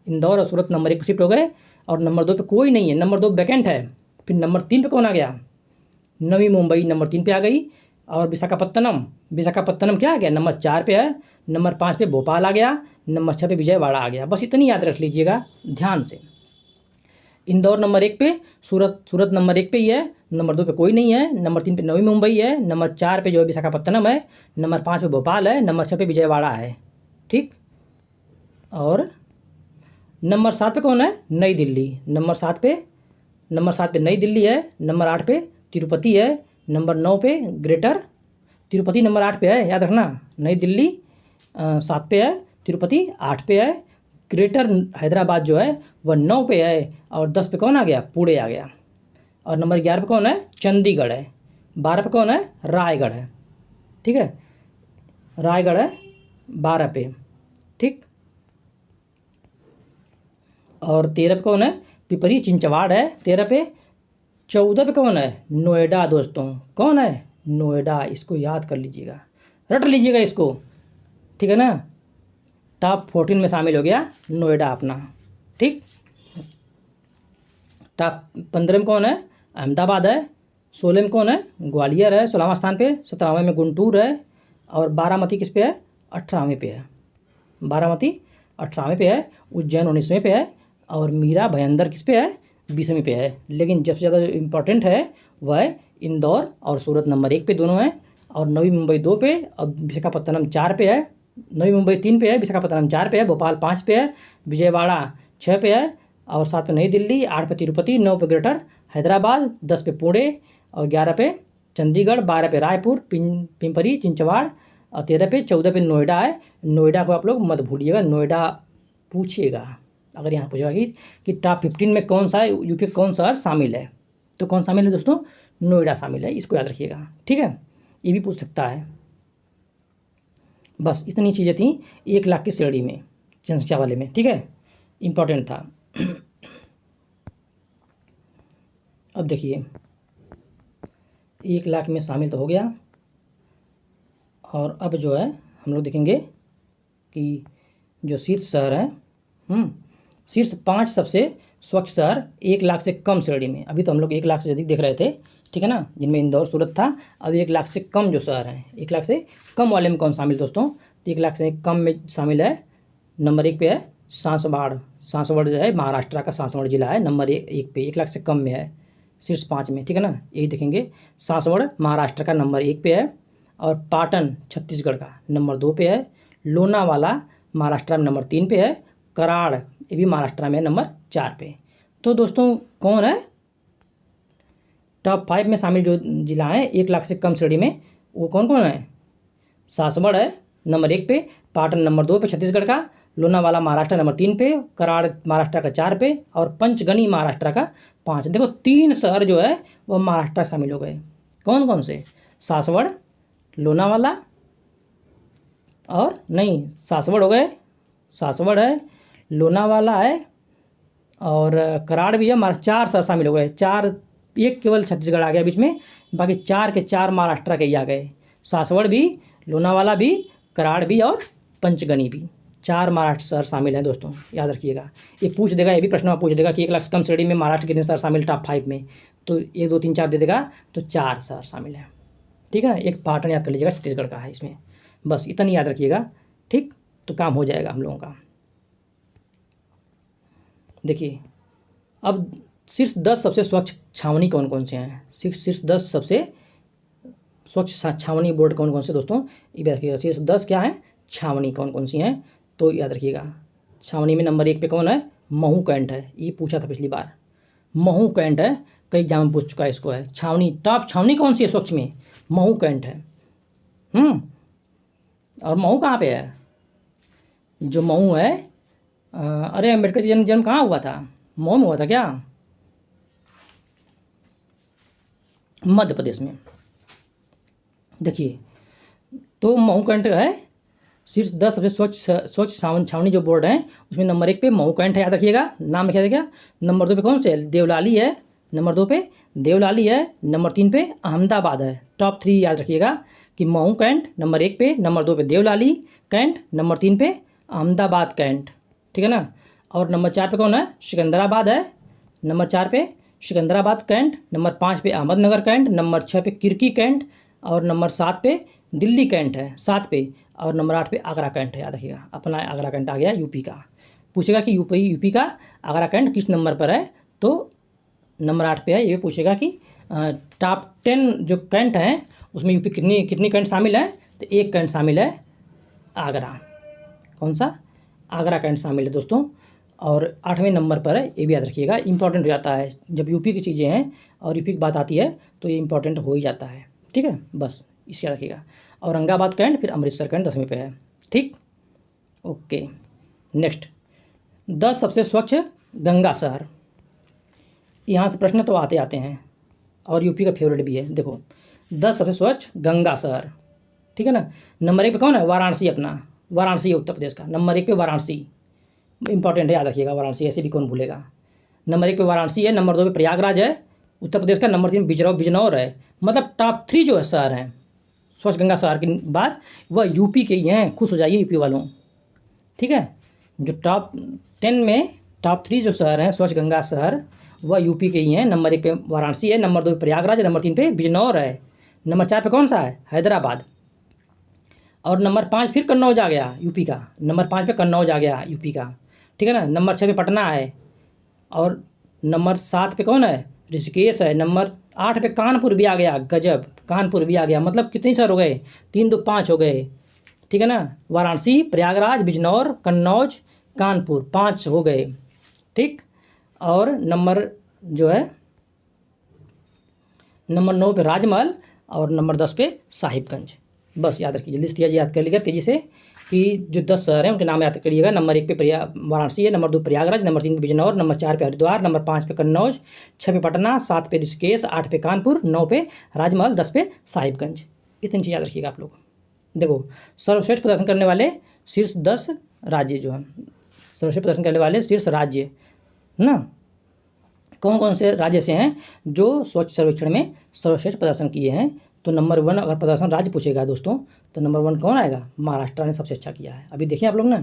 इंदौर और सूरत नंबर 1 पर शिफ्ट हो गए और नंबर 2 पे कोई नहीं है, नंबर 2 वैकेंट है। फिर नंबर 3 पे कौन आ गया? नवी मुंबई नंबर 3 पे आ गई। और विशाखापत्तनम, विशाखापत्तनम क्या आ गया? नंबर 4 पे है। नंबर 5 पे भोपाल आ गया। नंबर 6 पे विजयवाड़ा आ गया। बस इतनी याद रख लीजिएगा ध्यान से। इंदौर नंबर 1 पे, सूरत नंबर 1 पे ही है, नंबर 2 पे कोई नहीं है, नंबर 3 पे नवी मुंबई है, नंबर 4 पे जो है विशाखापत्तनम है, नंबर 5 पे भोपाल है, नंबर 6 पे विजयवाड़ा है, ठीक। और नंबर 7 पे कौन है? नई दिल्ली, नंबर 7 पे नई दिल्ली है, नंबर 8 पे तिरुपति है, नंबर 9 पे ग्रेटर तिरुपति नंबर 8 पे है, याद रखना। नई दिल्ली 7 पे है, तिरुपति 8 पे है, ग्रेटर हैदराबाद जो है वह 9 पे है, और 10 पे कौन आ गया? पुणे आ गया। और नंबर 11 पे कौन है? चंडीगढ़ है। 12 पे कौन है? रायगढ़ है, ठीक है, रायगढ़ है 12 पे, ठीक। और 13 पे कौन है? पिपरी चिंचवाड़ है 13 पे। 14 पे कौन है? नोएडा दोस्तों, कौन है? नोएडा, इसको याद कर लीजिएगा, रट लीजिएगा इसको, ठीक है ना। टॉप 14 में शामिल हो गया नोएडा अपना, ठीक। टॉप 15 में कौन है? अहमदाबाद है। 16 में कौन है? ग्वालियर है 16वां स्थान पे। 17वें में गुंटूर है। और बारामती किस पे है? 18वें पे है। बारामती 18वें पे है। उज्जैन 19वें पे है। और मीरा भयंदर किस पे है? 20वें पे है। लेकिन सबसे ज़्यादा जो इम्पोर्टेंट है वह है इंदौर और सूरत नंबर 1 पे दोनों हैं, और नवी मुंबई 2 पे, और विशाखापत्तनम 4 पे है। नवी मुंबई 3 पे है, विशाखापत्तनम 4 पे है, भोपाल 5 पे है, विजयवाड़ा 6 पे है, और 7 पे नई दिल्ली, 8 पे तिरुपति, 9 पे ग्रेटर हैदराबाद, 10 पे पुणे, और 11 पे चंडीगढ़, 12 पे रायपुर, पिंपरी चिंचवाड़, और 13 पे 14 पे नोएडा है। नोएडा को आप लोग मत भूलिएगा, नोएडा पूछिएगा अगर यहाँ पूछेगा कि टॉप 15 में कौन सा है, यूपी कौन सा शामिल है, तो कौन शामिल है दोस्तों? नोएडा शामिल है, इसको याद रखिएगा, ठीक है। ये भी पूछ सकता है। बस इतनी चीज़ें थी 1 लाख की श्रेणी में, जनसंख्या वाले में, ठीक है, इम्पोर्टेंट था। अब देखिए 1 लाख में शामिल तो हो गया, और अब जो है हम लोग देखेंगे कि जो शीर्ष शहर है, शीर्ष 5 सबसे स्वच्छ शहर 1 लाख से कम श्रेणी में। अभी तो हम लोग 1 लाख से अधिक देख रहे थे, ठीक है ना, जिनमें इंदौर सूरत था। अब 1 लाख से कम जो शहर हैं, 1 लाख से कम वाले में कौन शामिल दोस्तों? तो 1 लाख से कम में शामिल है, नंबर 1 पे है सासवाड़। सासवाड़ जो है महाराष्ट्र का सासवाड़ जिला है, नंबर 1 पे, 1 लाख से कम में है, शीर्ष 5 में, ठीक है ना। यही देखेंगे, सासवाड़ महाराष्ट्र का नंबर 1 पे है, और पाटन छत्तीसगढ़ का नंबर 2 पे है, लोनावाला महाराष्ट्र में नंबर 3 पे है, कराड़ ये भी महाराष्ट्र में नंबर 4 पे। तो दोस्तों कौन है टॉप 5 में शामिल जो जिला है 1 लाख से कम श्रेणी में, वो कौन कौन है? सासवड़ है नंबर 1 पे, पाटन नंबर 2 पे छत्तीसगढ़ का, लोनावाला महाराष्ट्र नंबर 3 पे, कराड़ महाराष्ट्र का 4 पे, और पंचगनी महाराष्ट्र का 5। देखो 3 शहर जो है वो महाराष्ट्र शामिल हो गए। कौन कौन से? सासवड़, लोनावाला, और नहीं, सासवड़ हो गए, सासवड़ है, लोनावाला है, और कराड़ भी है, हमारा 4 शहर शामिल हो गए। 4, एक केवल छत्तीसगढ़ आ गया बीच में, बाकी 4 के 4 महाराष्ट्र के ही आ गए। सासवड़ भी, लोनावाला भी, कराड़ भी, और पंचगनी भी, 4 महाराष्ट्र शहर शामिल हैं दोस्तों, याद रखिएगा। ये पूछ देगा, ये भी प्रश्न में पूछ देगा कि 1 लाख से कम श्रेणी में महाराष्ट्र कितने शहर शामिल टॉप 5 में, तो 1 2 3 4 दे देगा, तो 4 शहर शामिल हैं, ठीक है। एक पाटन याद कर लीजिएगा, छत्तीसगढ़ का है इसमें, बस इतना याद रखिएगा, ठीक, तो काम हो जाएगा हम लोगों का। देखिए अब शीर्ष 10 सबसे स्वच्छ छावनी कौन कौन से हैं? शीर्ष 10 सबसे स्वच्छ छावनी बोर्ड कौन कौन से दोस्तों, ये याद रखिएगा। शीर्ष 10 क्या है? छावनी कौन कौन सी हैं, तो याद रखिएगा। छावनी में नंबर 1 पे कौन है? महू कैंट है, ये पूछा था पिछली बार, महू कैंट है, कई एग्जाम में पूछ चुका है इसको, है छावनी। टॉप छावनी कौन सी है स्वच्छ में? महू कैंट है। और महू कहाँ पे है? जो महू है अरे अम्बेडकर जी जन्म जन्म कहाँ हुआ था? मऊ में हुआ था क्या? मध्य प्रदेश में। देखिए, तो मऊ कैंट है शीर्ष 10 सबसे स्वच्छ छावनी जो बोर्ड है, उसमें नंबर 1 पे मऊ कैंट है, याद रखिएगा, नाम रखिएगा क्या। नंबर 2 पे कौन से है? देवलाली है। नंबर 2 पे देवलाली है। नंबर 3 पे अहमदाबाद है। टॉप 3 याद रखिएगा कि मऊ कैंट नंबर 1 पे, नंबर 2 पे देवलाली कैंट, नंबर 3 पे अहमदाबाद कैंट, ठीक है ना। और नंबर 4 पे कौन है? सिकंदराबाद है। नंबर 4 पे सिकंदराबाद कैंट, नंबर 5 पे अहमदनगर कैंट, नंबर 6 पे किरकी कैंट, और नंबर 7 पे दिल्ली कैंट है 7 पे, और नंबर 8 पे आगरा कैंट है, याद रखिएगा। अपना आगरा कैंट आ गया यूपी का। पूछेगा कि यूपी का आगरा कैंट किस नंबर पर है, तो नंबर 8 पे है। ये पूछेगा कि टॉप 10 जो कैंट हैं उसमें यूपी कितनी कितनी कैंट शामिल है, तो 1 कैंट शामिल है आगरा। कौन सा? आगरा कैंट शामिल है दोस्तों, और 8वें नंबर पर है। ये भी याद रखिएगा, इंपॉर्टेंट हो जाता है जब यूपी की चीज़ें हैं और यूपी की बात आती है तो ये इंपॉर्टेंट हो ही जाता है, ठीक है। बस इसे याद रखिएगा। औरंगाबाद कैंट, फिर अमृतसर कैंट 10वें पे है, ठीक। ओके, नेक्स्ट 10 सबसे स्वच्छ गंगा शहर। यहाँ से प्रश्न तो आते आते हैं और यूपी का फेवरेट भी है। देखो 10 सबसे स्वच्छ गंगा शहर, ठीक है ना। नंबर 1 पे कौन है? वाराणसी। अपना वाराणसी है उत्तर प्रदेश का, नंबर 1 पे वाराणसी, इंपॉर्टेंट है, याद रखिएगा वाराणसी, ऐसे भी कौन भूलेगा। नंबर 1 पे वाराणसी है। नंबर 2 पे प्रयागराज है उत्तर प्रदेश का। नंबर 3 बिजनौर है। मतलब टॉप 3 जो है शहर हैं स्वच्छ गंगा शहर के बाद, वह यूपी के ही हैं। खुश हो जाइए यूपी वालों, ठीक है। जो टॉप 10 में टॉप 3 जो शहर हैं स्वच्छ गंगा शहर, वह यूपी के ही हैं। नंबर 1 पे वाराणसी है, नंबर 2 पे प्रयागराज है, नंबर 3 पे बिजनौर है, नंबर 4 पे कौन सा है? हैदराबाद, और नंबर 5 फिर कन्नौज आ गया यूपी का। नंबर 5 पे कन्नौज आ गया यूपी का, ठीक है ना। नंबर 6 पे पटना है, और नंबर 7 पे कौन है? ऋषिकेश है। नंबर 8 पे कानपुर भी आ गया, गजब, कानपुर भी आ गया। मतलब कितने शहर हो गए? 3 2 5 हो गए, ठीक है ना। वाराणसी, प्रयागराज, बिजनौर, कन्नौज, कानपुर 5 हो गए, ठीक। और नंबर जो है नंबर 9 पे राजमहल, और नंबर 10 पे साहिबगंज। बस याद रखिए, जल्दी से याद कर लीजिएगा तेज़ी से कि जो 10 शहर हैं उनके नाम याद करिएगा। नंबर 1 पे वाराणसी है, नंबर 2 प्रयागराज, नंबर 3 पे बिजनौर, नंबर 4 पे हरिद्वार, नंबर 5 पे कन्नौज, 6 पे पटना, 7 पे ऋषिकेश, 8 पे कानपुर, 9 पे राजमहल, 10 पे साहिबगंज। इतनी चीज़ याद रखिएगा आप लोग। देखो, सर्वश्रेष्ठ प्रदर्शन करने वाले शीर्ष 10 राज्य जो हैं, सर्वश्रेष्ठ प्रदर्शन करने वाले शीर्ष राज्य ना, कौन कौन से राज्य से हैं जो स्वच्छ सर्वेक्षण में सर्वश्रेष्ठ प्रदर्शन किए हैं। तो नंबर 1 अगर प्रदर्शन राज्य पूछेगा दोस्तों, तो नंबर 1 कौन आएगा? महाराष्ट्र ने सबसे अच्छा किया है। अभी देखिए आप लोग ना,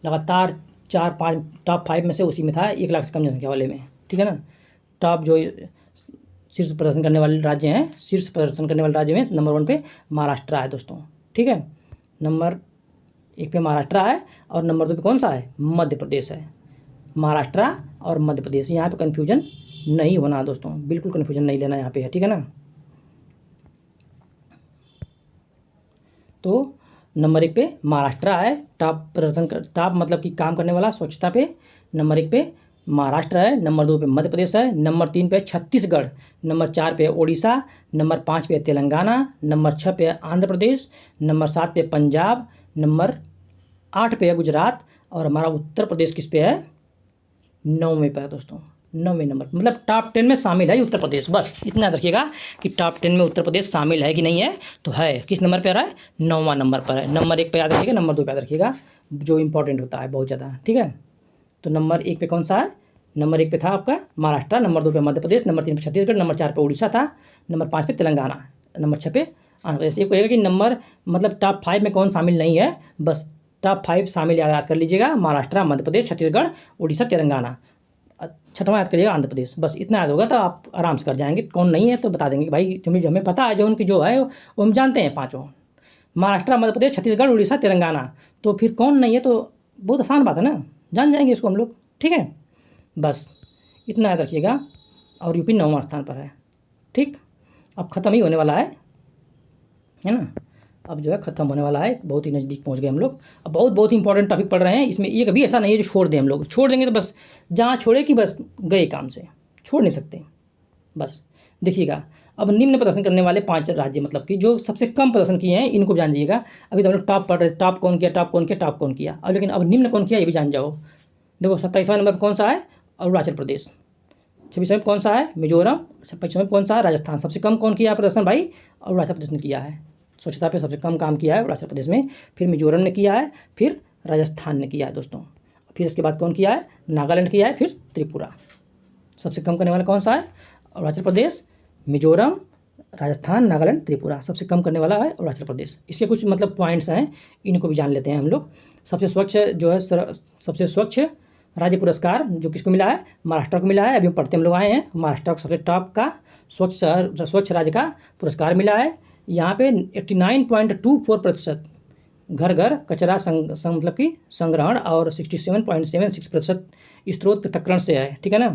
लगातार 4-5 टॉप 5 में से उसी में था, 1 लाख से कम जनसंख्या वाले में, ठीक है ना। टॉप जो शीर्ष प्रदर्शन करने वाले राज्य हैं, शीर्ष प्रदर्शन करने वाले राज्य में नंबर 1 पे महाराष्ट्र है दोस्तों, ठीक है। नंबर 1 पे महाराष्ट्र है, और नंबर 2 पे कौन सा है? मध्य प्रदेश है। महाराष्ट्र और मध्य प्रदेश, यहाँ पे कन्फ्यूजन नहीं होना दोस्तों, बिल्कुल कन्फ्यूजन नहीं लेना यहाँ पे है, ठीक है ना। तो नंबर 1 पे महाराष्ट्र है, टॉप मतलब कि काम करने वाला स्वच्छता पे नंबर 1 पे महाराष्ट्र है, नंबर 2 पे मध्य प्रदेश है, नंबर 3 पे छत्तीसगढ़, नंबर 4 पे उड़ीसा, नंबर 5 पे तेलंगाना, नंबर 6 पे आंध्र प्रदेश, नंबर 7 पे पंजाब, नंबर 8 पे है गुजरात, और हमारा उत्तर प्रदेश किस पे है? 9वें पे है दोस्तों, 9वें नंबर। मतलब टॉप 10 में शामिल है उत्तर प्रदेश। बस इतना याद रखिएगा कि टॉप 10 में उत्तर प्रदेश शामिल है कि नहीं है, तो है। किस नंबर पर है? 9वां नंबर पर है। नंबर 1 पे याद रखिएगा, नंबर 2 पे याद रखिएगा, जो इंपॉर्टेंट होता है बहुत ज़्यादा, ठीक है। तो नंबर 1 पे कौन सा है? नंबर 1 पे था आपका महाराष्ट्र, नंबर 2 पे मध्य प्रदेश, नंबर 3 पे छत्तीसगढ़, नंबर 4 पे उड़ीसा था, नंबर 5 पे तेलंगाना, नंबर 6 पे आंध्र प्रदेश। ये कहेगा कि नंबर मतलब टॉप 5 में कौन शामिल नहीं है, बस टॉप 5 शामिल याद कर लीजिएगा, महाराष्ट्र, मध्य प्रदेश, छत्तीसगढ़, उड़ीसा, तेलंगाना। 6वां याद करिएगा आंध्र प्रदेश। बस इतना याद होगा तो आप आराम से कर जाएंगे। कौन नहीं है तो बता देंगे कि भाई तुम्हें हमें पता है, जो उनकी जो है वो हम जानते हैं पाँचों, महाराष्ट्र, मध्य प्रदेश, छत्तीसगढ़, उड़ीसा, तेलंगाना। तो फिर कौन नहीं है, तो बहुत आसान बात है ना, जान जाएंगे इसको हम लोग, ठीक है। बस इतना याद रखिएगा। और यूपी 9वां स्थान पर है, ठीक। अब ख़त्म ही होने वाला है ना। अब जो है ख़त्म होने वाला है, बहुत ही नज़दीक पहुंच गए हम लोग। अब बहुत बहुत इंपॉर्टेंट टॉपिक पढ़ रहे हैं, इसमें ये कभी ऐसा नहीं है जो छोड़ दें हम लोग। छोड़ देंगे तो बस जहाँ छोड़े कि बस गए काम से, छोड़ नहीं सकते। बस देखिएगा, अब निम्न प्रदर्शन करने वाले 5 राज्य, मतलब कि जो सबसे कम प्रदर्शन किए हैं, इनको जान जाइएगा। अभी तो हम लोग टॉप पढ़ रहे, टॉप कौन किया, टॉप कौन किया, टॉप कौन किया, अब लेकिन अब निम्न कौन किया ये भी जान जाओ। देखो 27वां नंबर पर कौन सा है, अरुणाचल प्रदेश। 26वें में कौन सा है, मिजोरम। 25वें में कौन सा है, राजस्थान। सबसे कम कौन किया है प्रदर्शन भाई, अरुणाचल प्रदेश ने किया है। स्वच्छता पे सबसे कम काम किया है अरुणाचल प्रदेश में, फिर मिजोरम ने किया है, फिर राजस्थान ने किया है दोस्तों। फिर इसके बाद कौन किया है, नागालैंड किया है, फिर त्रिपुरा। सबसे कम करने वाला कौन सा है, अरुणाचल प्रदेश, मिजोरम, राजस्थान, नागालैंड, त्रिपुरा। सबसे कम करने वाला है अरुणाचल प्रदेश। इसके कुछ मतलब पॉइंट्स हैं, इनको भी जान लेते हैं हम लोग। सबसे स्वच्छ जो है सबसे स्वच्छ राज्य पुरस्कार जो किसको मिला है, महाराष्ट्र को मिला है। अभी हम पढ़ते हम लोग आए हैं, महाराष्ट्र को सबसे टॉप का स्वच्छ शहर स्वच्छ राज्य का पुरस्कार मिला है। यहाँ पे 89.24% घर घर कचरा मतलब कि संग्रहण और 67.76% स्रोत पृथक्करण से है, ठीक है ना।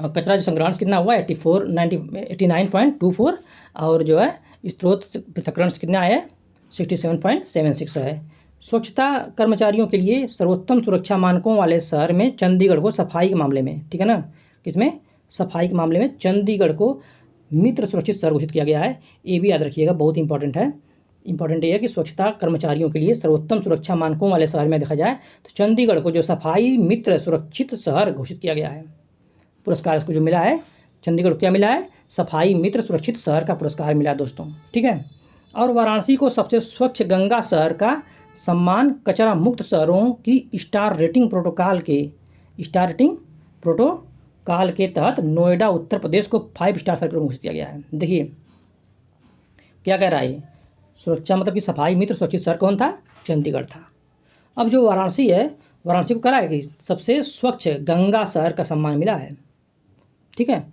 कचरा जो संग्रहण कितना हुआ 89.24 और जो है स्रोत पृथक्करण से कितना है 67.76 है। स्वच्छता कर्मचारियों के लिए सर्वोत्तम सुरक्षा मानकों वाले शहर में चंडीगढ़ को सफाई के मामले में, ठीक है ना, किसमें, सफाई के मामले में चंडीगढ़ को मित्र सुरक्षित शहर घोषित किया गया है। ये भी याद रखिएगा, बहुत इंपॉर्टेंट है। इंपॉर्टेंट ये है कि स्वच्छता कर्मचारियों के लिए सर्वोत्तम सुरक्षा मानकों वाले शहर में देखा जाए तो चंडीगढ़ को जो सफाई मित्र सुरक्षित शहर घोषित किया गया है। पुरस्कार इसको जो मिला है, चंडीगढ़ को क्या मिला है, सफाई मित्र सुरक्षित शहर का पुरस्कार मिला दोस्तों, ठीक है। और वाराणसी को सबसे स्वच्छ गंगा शहर का सम्मान कचरा मुक्त शहरों की स्टार रेटिंग प्रोटोकॉल के तहत नोएडा उत्तर प्रदेश को 5 स्टार शहर घोषित किया गया है। देखिए क्या कह रहा है, सुरक्षा मतलब कि सफाई मित्र सुरक्षित शहर कौन था, चंडीगढ़ था। अब जो वाराणसी है, वाराणसी को कह रहा है कि सबसे स्वच्छ गंगा शहर का सम्मान मिला है, ठीक है,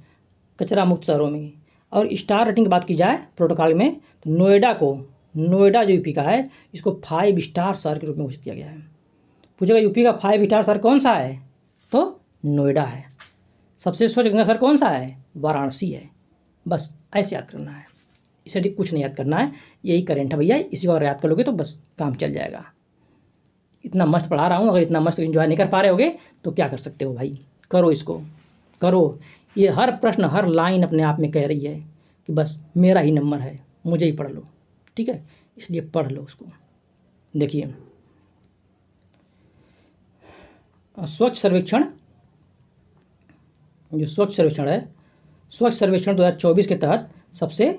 कचरा मुक्त शहरों में। और स्टार रेटिंग की बात की जाए प्रोटोकॉल में तो नोएडा जो यूपी का है इसको 5 स्टार शहर के रूप में घोषित किया गया है। पूछेगा यूपी का 5 स्टार शहर कौन सा है, तो नोएडा है। सबसे स्वच्छ गंगा शहर कौन सा है, वाराणसी है। बस ऐसे याद करना है, इससे अधिक कुछ नहीं याद करना है। यही करेंट है भैया, इसी को अगर याद कर लोगे तो बस काम चल जाएगा। इतना मस्त पढ़ा रहा हूँ, अगर इतना मस्त एंजॉय नहीं कर पा रहे होगे तो क्या कर सकते हो भाई, करो इसको, करो। ये हर प्रश्न हर लाइन अपने आप में कह रही है कि बस मेरा ही नंबर है, मुझे ही पढ़ लो, ठीक है, इसलिए पढ़ लो उसको। देखिए स्वच्छ सर्वेक्षण, जो स्वच्छ सर्वेक्षण है, स्वच्छ सर्वेक्षण 2024 के तहत सबसे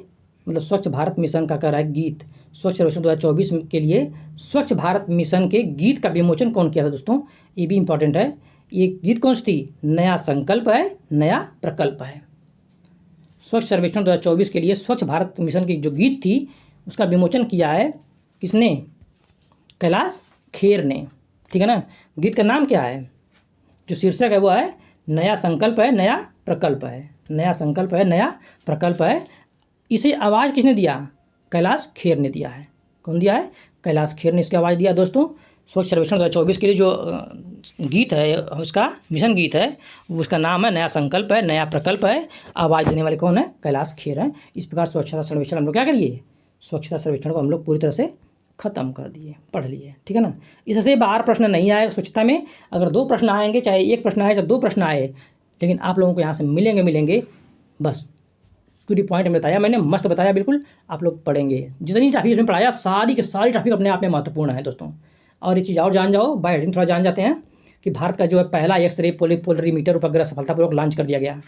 मतलब स्वच्छ भारत मिशन का कह रहा है गीत। स्वच्छ सर्वेक्षण 2024 के लिए स्वच्छ भारत मिशन के गीत का विमोचन कौन किया था दोस्तों, ये भी इंपॉर्टेंट है। ये गीत कौन सी थी, नया संकल्प है, नया प्रकल्प है। स्वच्छ सर्वेक्षण 2024 के लिए स्वच्छ भारत मिशन की जो गीत थी उसका विमोचन किया है किसने, कैलाश खेर ने, ठीक है ना। गीत का नाम क्या है, जो शीर्षक है वो है नया संकल्प है, नया प्रकल्प है। नया संकल्प है, नया प्रकल्प है। इसे आवाज़ किसने दिया, कैलाश खेर ने दिया है। कौन दिया है, कैलाश खेर ने इसकी आवाज़ दिया दोस्तों। स्वच्छ सर्वेक्षण 2024 के लिए जो गीत है उसका मिशन गीत है उसका नाम है नया संकल्प है, नया प्रकल्प है। आवाज़ देने वाले कौन है, कैलाश खेर है। इस प्रकार स्वच्छता सर्वेक्षण हम लोग क्या करिए, स्वच्छता सर्वेक्षण को हम लोग पूरी तरह से ख़त्म कर दिए, पढ़ लिए, ठीक है ना। इससे बाहर प्रश्न नहीं आएगा स्वच्छता में। अगर 2 प्रश्न आएंगे, चाहे 1 प्रश्न आए चाहे 2 प्रश्न आए, लेकिन आप लोगों को यहाँ से मिलेंगे। बस पूरी पॉइंट में बताया मैंने, मस्त बताया बिल्कुल। आप लोग पढ़ेंगे, जितनी टॉपिक इसमें पढ़ाया सारी की सारी टॉपिक अपने आप में महत्वपूर्ण है दोस्तों। और ये चीज़ और जान जाओ, बाय हेडिंग थोड़ा जान जाते हैं कि भारत का जो है पहला एक्सरे पोलरीमीटर उपग्रह सफलतापूर्वक लॉन्च कर दिया गया।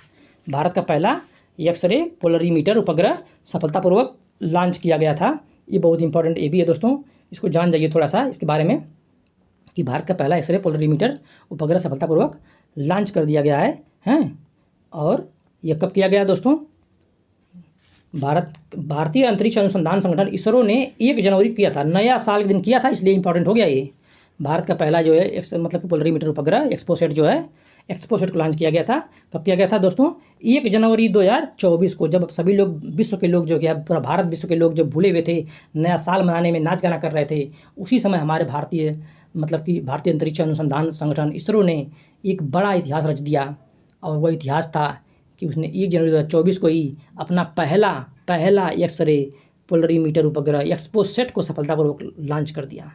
भारत का पहला एक्सरे पोलरीमीटर उपग्रह सफलतापूर्वक लॉन्च किया गया था। ये बहुत इंपॉर्टेंट ये भी है दोस्तों, इसको जान जाइए थोड़ा सा इसके बारे में कि भारत का पहला एक्सरे पोलरीमीटर उपग्रह सफलतापूर्वक लॉन्च कर दिया गया है, हैं। और यह कब किया गया दोस्तों, भारतीय अंतरिक्ष अनुसंधान संगठन इसरो ने 1 जनवरी किया था, नया साल के दिन किया था, इसलिए इंपॉर्टेंट हो गया ये। भारत का पहला जो है मतलब पोलरीमीटर उपग्रह एक्सपोसेट जो है, एक्सपोसेट को लॉन्च किया गया था। कब किया गया था दोस्तों, 1 जनवरी 2024 को, जब सभी लोग विश्व के लोग जो क्या पूरा भारत विश्व के लोग जो भूले हुए थे, नया साल मनाने में नाच गाना कर रहे थे, उसी समय हमारे भारतीय मतलब कि भारतीय अंतरिक्ष अनुसंधान संगठन इसरो ने एक बड़ा इतिहास रच दिया। और वह इतिहास था कि उसने 1 जनवरी 2024 को ही अपना पहला एक्सरे पोलरीमीटर उपग्रह एक्सपोसेट को सफलतापूर्वक लॉन्च कर दिया,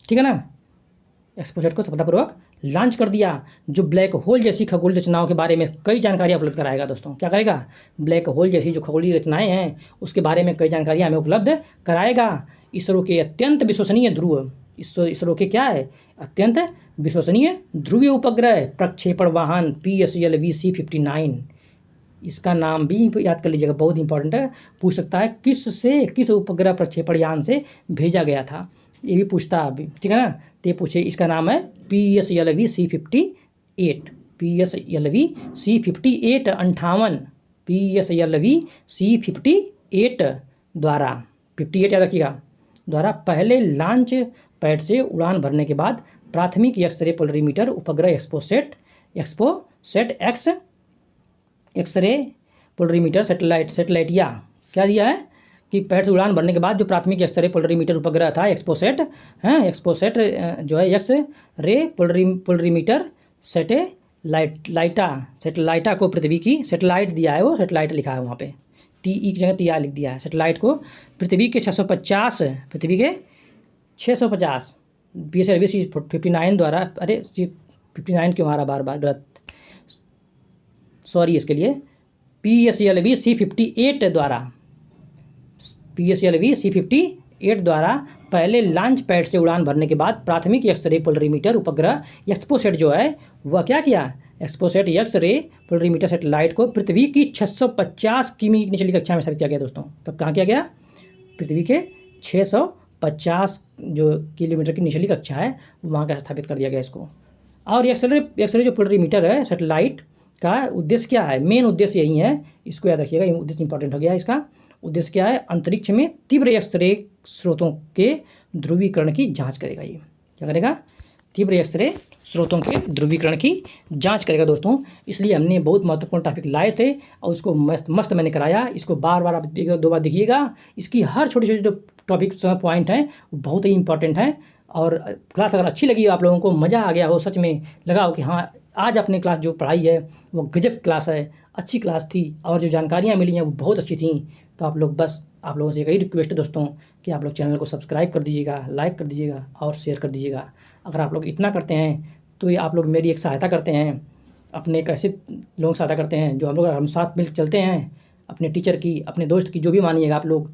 ठीक है ना। एक्सपोसेट को सफलतापूर्वक लॉन्च कर दिया, जो ब्लैक होल जैसी खगोलीय रचनाओं के बारे में कई जानकारियाँ उपलब्ध कराएगा दोस्तों। क्या करेगा, ब्लैक होल जैसी जो खगोलीय रचनाएं हैं उसके बारे में कई जानकारियाँ हमें उपलब्ध कराएगा। इसरो के अत्यंत विश्वसनीय ध्रुव इसरो के क्या है, अत्यंत विश्वसनीय ध्रुवीय उपग्रह प्रक्षेपण वाहन PSLV-C59। इसका नाम भी याद कर लीजिएगा, बहुत इंपॉर्टेंट है। पूछ सकता है किस उपग्रह प्रक्षेपण यान से भेजा गया था, ये भी पूछता है अभी, ठीक है ना। तो ये पूछे, इसका नाम है PSLV-C58। PSLV-C58 58 PSLV-C58 द्वारा 58 याद रखिएगा, द्वारा पहले लॉन्च पैड से उड़ान भरने के बाद प्राथमिक एक्सरे पोलरीमीटर उपग्रह एक्सपोसेट एक्सरे पोलरीमीटर सेटेलाइट या क्या दिया है कि पैड से उड़ान भरने के बाद जो प्राथमिक एक्सरे पोलरीमीटर उपग्रह था एक्सपोसेट जो है एक्सरे पोलरीमीटर सेटेलाइटा को पृथ्वी की सेटेलाइट दिया है, वो सेटेलाइट लिखा है वहाँ पे, TE की जगह TI लिख दिया है। सेटेलाइट को पृथ्वी के 650 PSLV-C59 द्वारा, अरे C59 क्यों आ रहा बार बार, गलत, सॉरी इसके लिए, PSLV-C58 द्वारा पहले लॉन्च पैड से उड़ान भरने के बाद प्राथमिक एक्सरे पोलरीमीटर उपग्रह एक्सपोसेट जो है वह क्या किया, एक्सपोसेट एक्सरे पोलरीमीटर सेटेलाइट को पृथ्वी की 650 किमी की निचली कक्षा में स्थापित किया गया दोस्तों। तब कहाँ किया गया, पृथ्वी के 650 जो किलोमीटर की निचली कक्षा है वहाँ का स्थापित कर दिया गया इसको। और एक्सरे जो पोलरीमीटर है सेटेलाइट का उद्देश्य क्या है, मेन उद्देश्य यही है, इसको याद रखिएगा, ये उद्देश्य इंपॉर्टेंट हो गया। इसका उद्देश्य क्या है, अंतरिक्ष में तीव्र एक्सरे स्रोतों के ध्रुवीकरण की जांच करेगा। ये क्या करेगा, तीव्र एक्सरे स्रोतों के ध्रुवीकरण की जांच करेगा दोस्तों। इसलिए हमने बहुत महत्वपूर्ण टॉपिक लाए थे और उसको मस्त मैंने कराया। इसको बार बार आप 2 बार देखिएगा, इसकी हर छोटी छोटी जो टॉपिक पॉइंट हैं वो बहुत ही इंपॉर्टेंट हैं। और क्लास अगर अच्छी लगी, आप लोगों को मज़ा आ गया हो, सच में लगा हो कि हाँ आज अपने क्लास जो पढ़ाई है वो गजब क्लास है, अच्छी क्लास थी और जो जानकारियाँ मिली हैं वो बहुत अच्छी थी, तो आप लोगों से एक ही रिक्वेस्ट है दोस्तों कि आप लोग चैनल को सब्सक्राइब कर दीजिएगा, लाइक कर दीजिएगा और शेयर कर दीजिएगा। अगर आप लोग इतना करते हैं तो ये आप लोग मेरी एक सहायता करते हैं, अपने एक ऐसे लोगों की सहायता करते हैं जो हम साथ मिल चलते हैं, अपने टीचर की, अपने दोस्त की, जो भी मानिएगा आप लोग।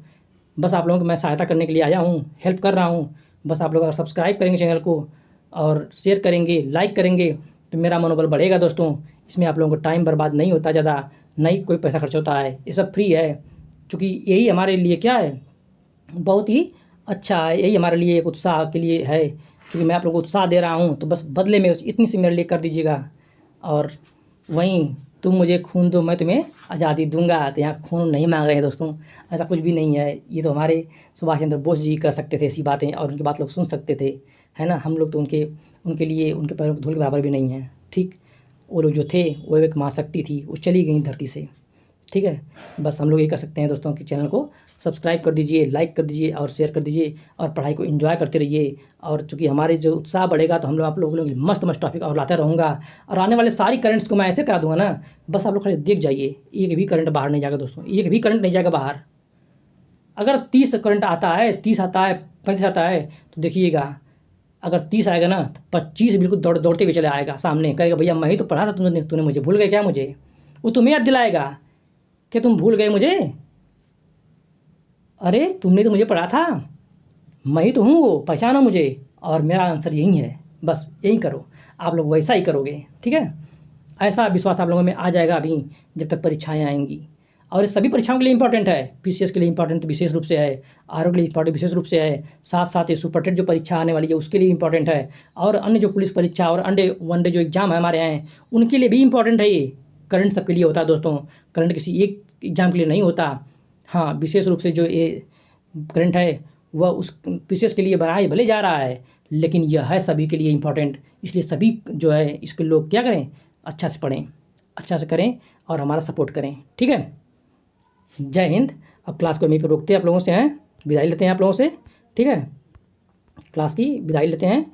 बस आप लोगों को मैं सहायता करने के लिए आया हूँ, हेल्प कर रहा हूँ। बस आप लोग अगर सब्सक्राइब करेंगे चैनल को और शेयर करेंगे, लाइक करेंगे तो मेरा मनोबल बढ़ेगा दोस्तों। इसमें आप लोगों को टाइम बर्बाद नहीं होता ज़्यादा, नहीं कोई पैसा खर्च होता है, ये सब फ्री है। क्योंकि यही हमारे लिए क्या है, बहुत ही अच्छा है, यही हमारे लिए एक उत्साह के लिए है। क्योंकि मैं आप लोगों को उत्साह दे रहा हूँ तो बस बदले में इतनी सी मेरे लिए कर दीजिएगा। और वहीं तुम मुझे खून दो मैं तुम्हें आज़ादी दूंगा, तो यहाँ खून नहीं मांग रहे हैं दोस्तों, ऐसा कुछ भी नहीं है। ये तो हमारे सुभाष चंद्र बोस जी कर सकते थे ऐसी बातें और उनकी बात लोग सुन सकते थे, है ना। हम लोग तो उनके लिए उनके पैरों की धूल के बराबर भी नहीं हैं, ठीक। वो लोग जो थे वो एक महाशक्ति थी, वो चली गई धरती से, ठीक है। बस हम लोग ये कर सकते हैं दोस्तों कि चैनल को सब्सक्राइब कर दीजिए, लाइक कर दीजिए और शेयर कर दीजिए और पढ़ाई को एंजॉय करते रहिए। और चूँकि हमारे जो उत्साह बढ़ेगा तो हम लोग आप लोगों के मस्त टॉपिक और लाता रहूँगा। और आने वाले सारी करंट्स को मैं ऐसे करा दूँगा ना, बस आप लोग खाली देख जाइए, एक भी करंट बाहर नहीं जाएगा दोस्तों, एक भी करंट नहीं जाएगा बाहर। अगर 30 करंट आता है, 30 आता है, 35 आता है तो देखिएगा, अगर 30 आएगा ना तो 25 बिल्कुल दौड़ते हुए चले आएगा सामने, कहेगा भैया मैं ही तो पढ़ा था, तूने मुझे भूल गए क्या, मुझे वो तुम्हें याद दिलाएगा कि तुम भूल गए मुझे, अरे तुमने तो मुझे पढ़ा था, मैं ही तो हूँ वो, पहचानो मुझे। और मेरा आंसर यही है, बस यही करो, आप लोग वैसा ही करोगे, ठीक है। ऐसा विश्वास आप लोगों में आ जाएगा अभी जब तक परीक्षाएँ आएंगी। और ये सभी परीक्षाओं के लिए इंपॉर्टेंट है, PCS के लिए इंपॉर्टेंट विशेष रूप से है, आरओ के लिए इंपॉर्टेंट विशेष रूप से है, साथ साथ ये सुपरटेट जो परीक्षा आने वाली है उसके लिए इंपॉर्टेंट है, और अन्य जो पुलिस परीक्षा और वनडे जो एग्ज़ाम है हमारे यहाँ उनके लिए भी इंपॉर्टेंट है। ये करंट सबके लिए होता है दोस्तों, करंट किसी एक एग्ज़ाम के लिए नहीं होता। हाँ, विशेष रूप से जो ये करंट है वह उस PCS के लिए बढ़ाई भले जा रहा है, लेकिन यह है सभी के लिए इंपॉर्टेंट। इसलिए सभी जो है इसके लोग क्या करें, अच्छा से पढ़ें, अच्छा से करें और हमारा सपोर्ट करें, ठीक है। जय हिंद। अब क्लास को यहीं पर रोकते हैं, आप लोगों से हैं विदाई लेते हैं आप लोगों से, ठीक है। क्लास की विदाई लेते हैं।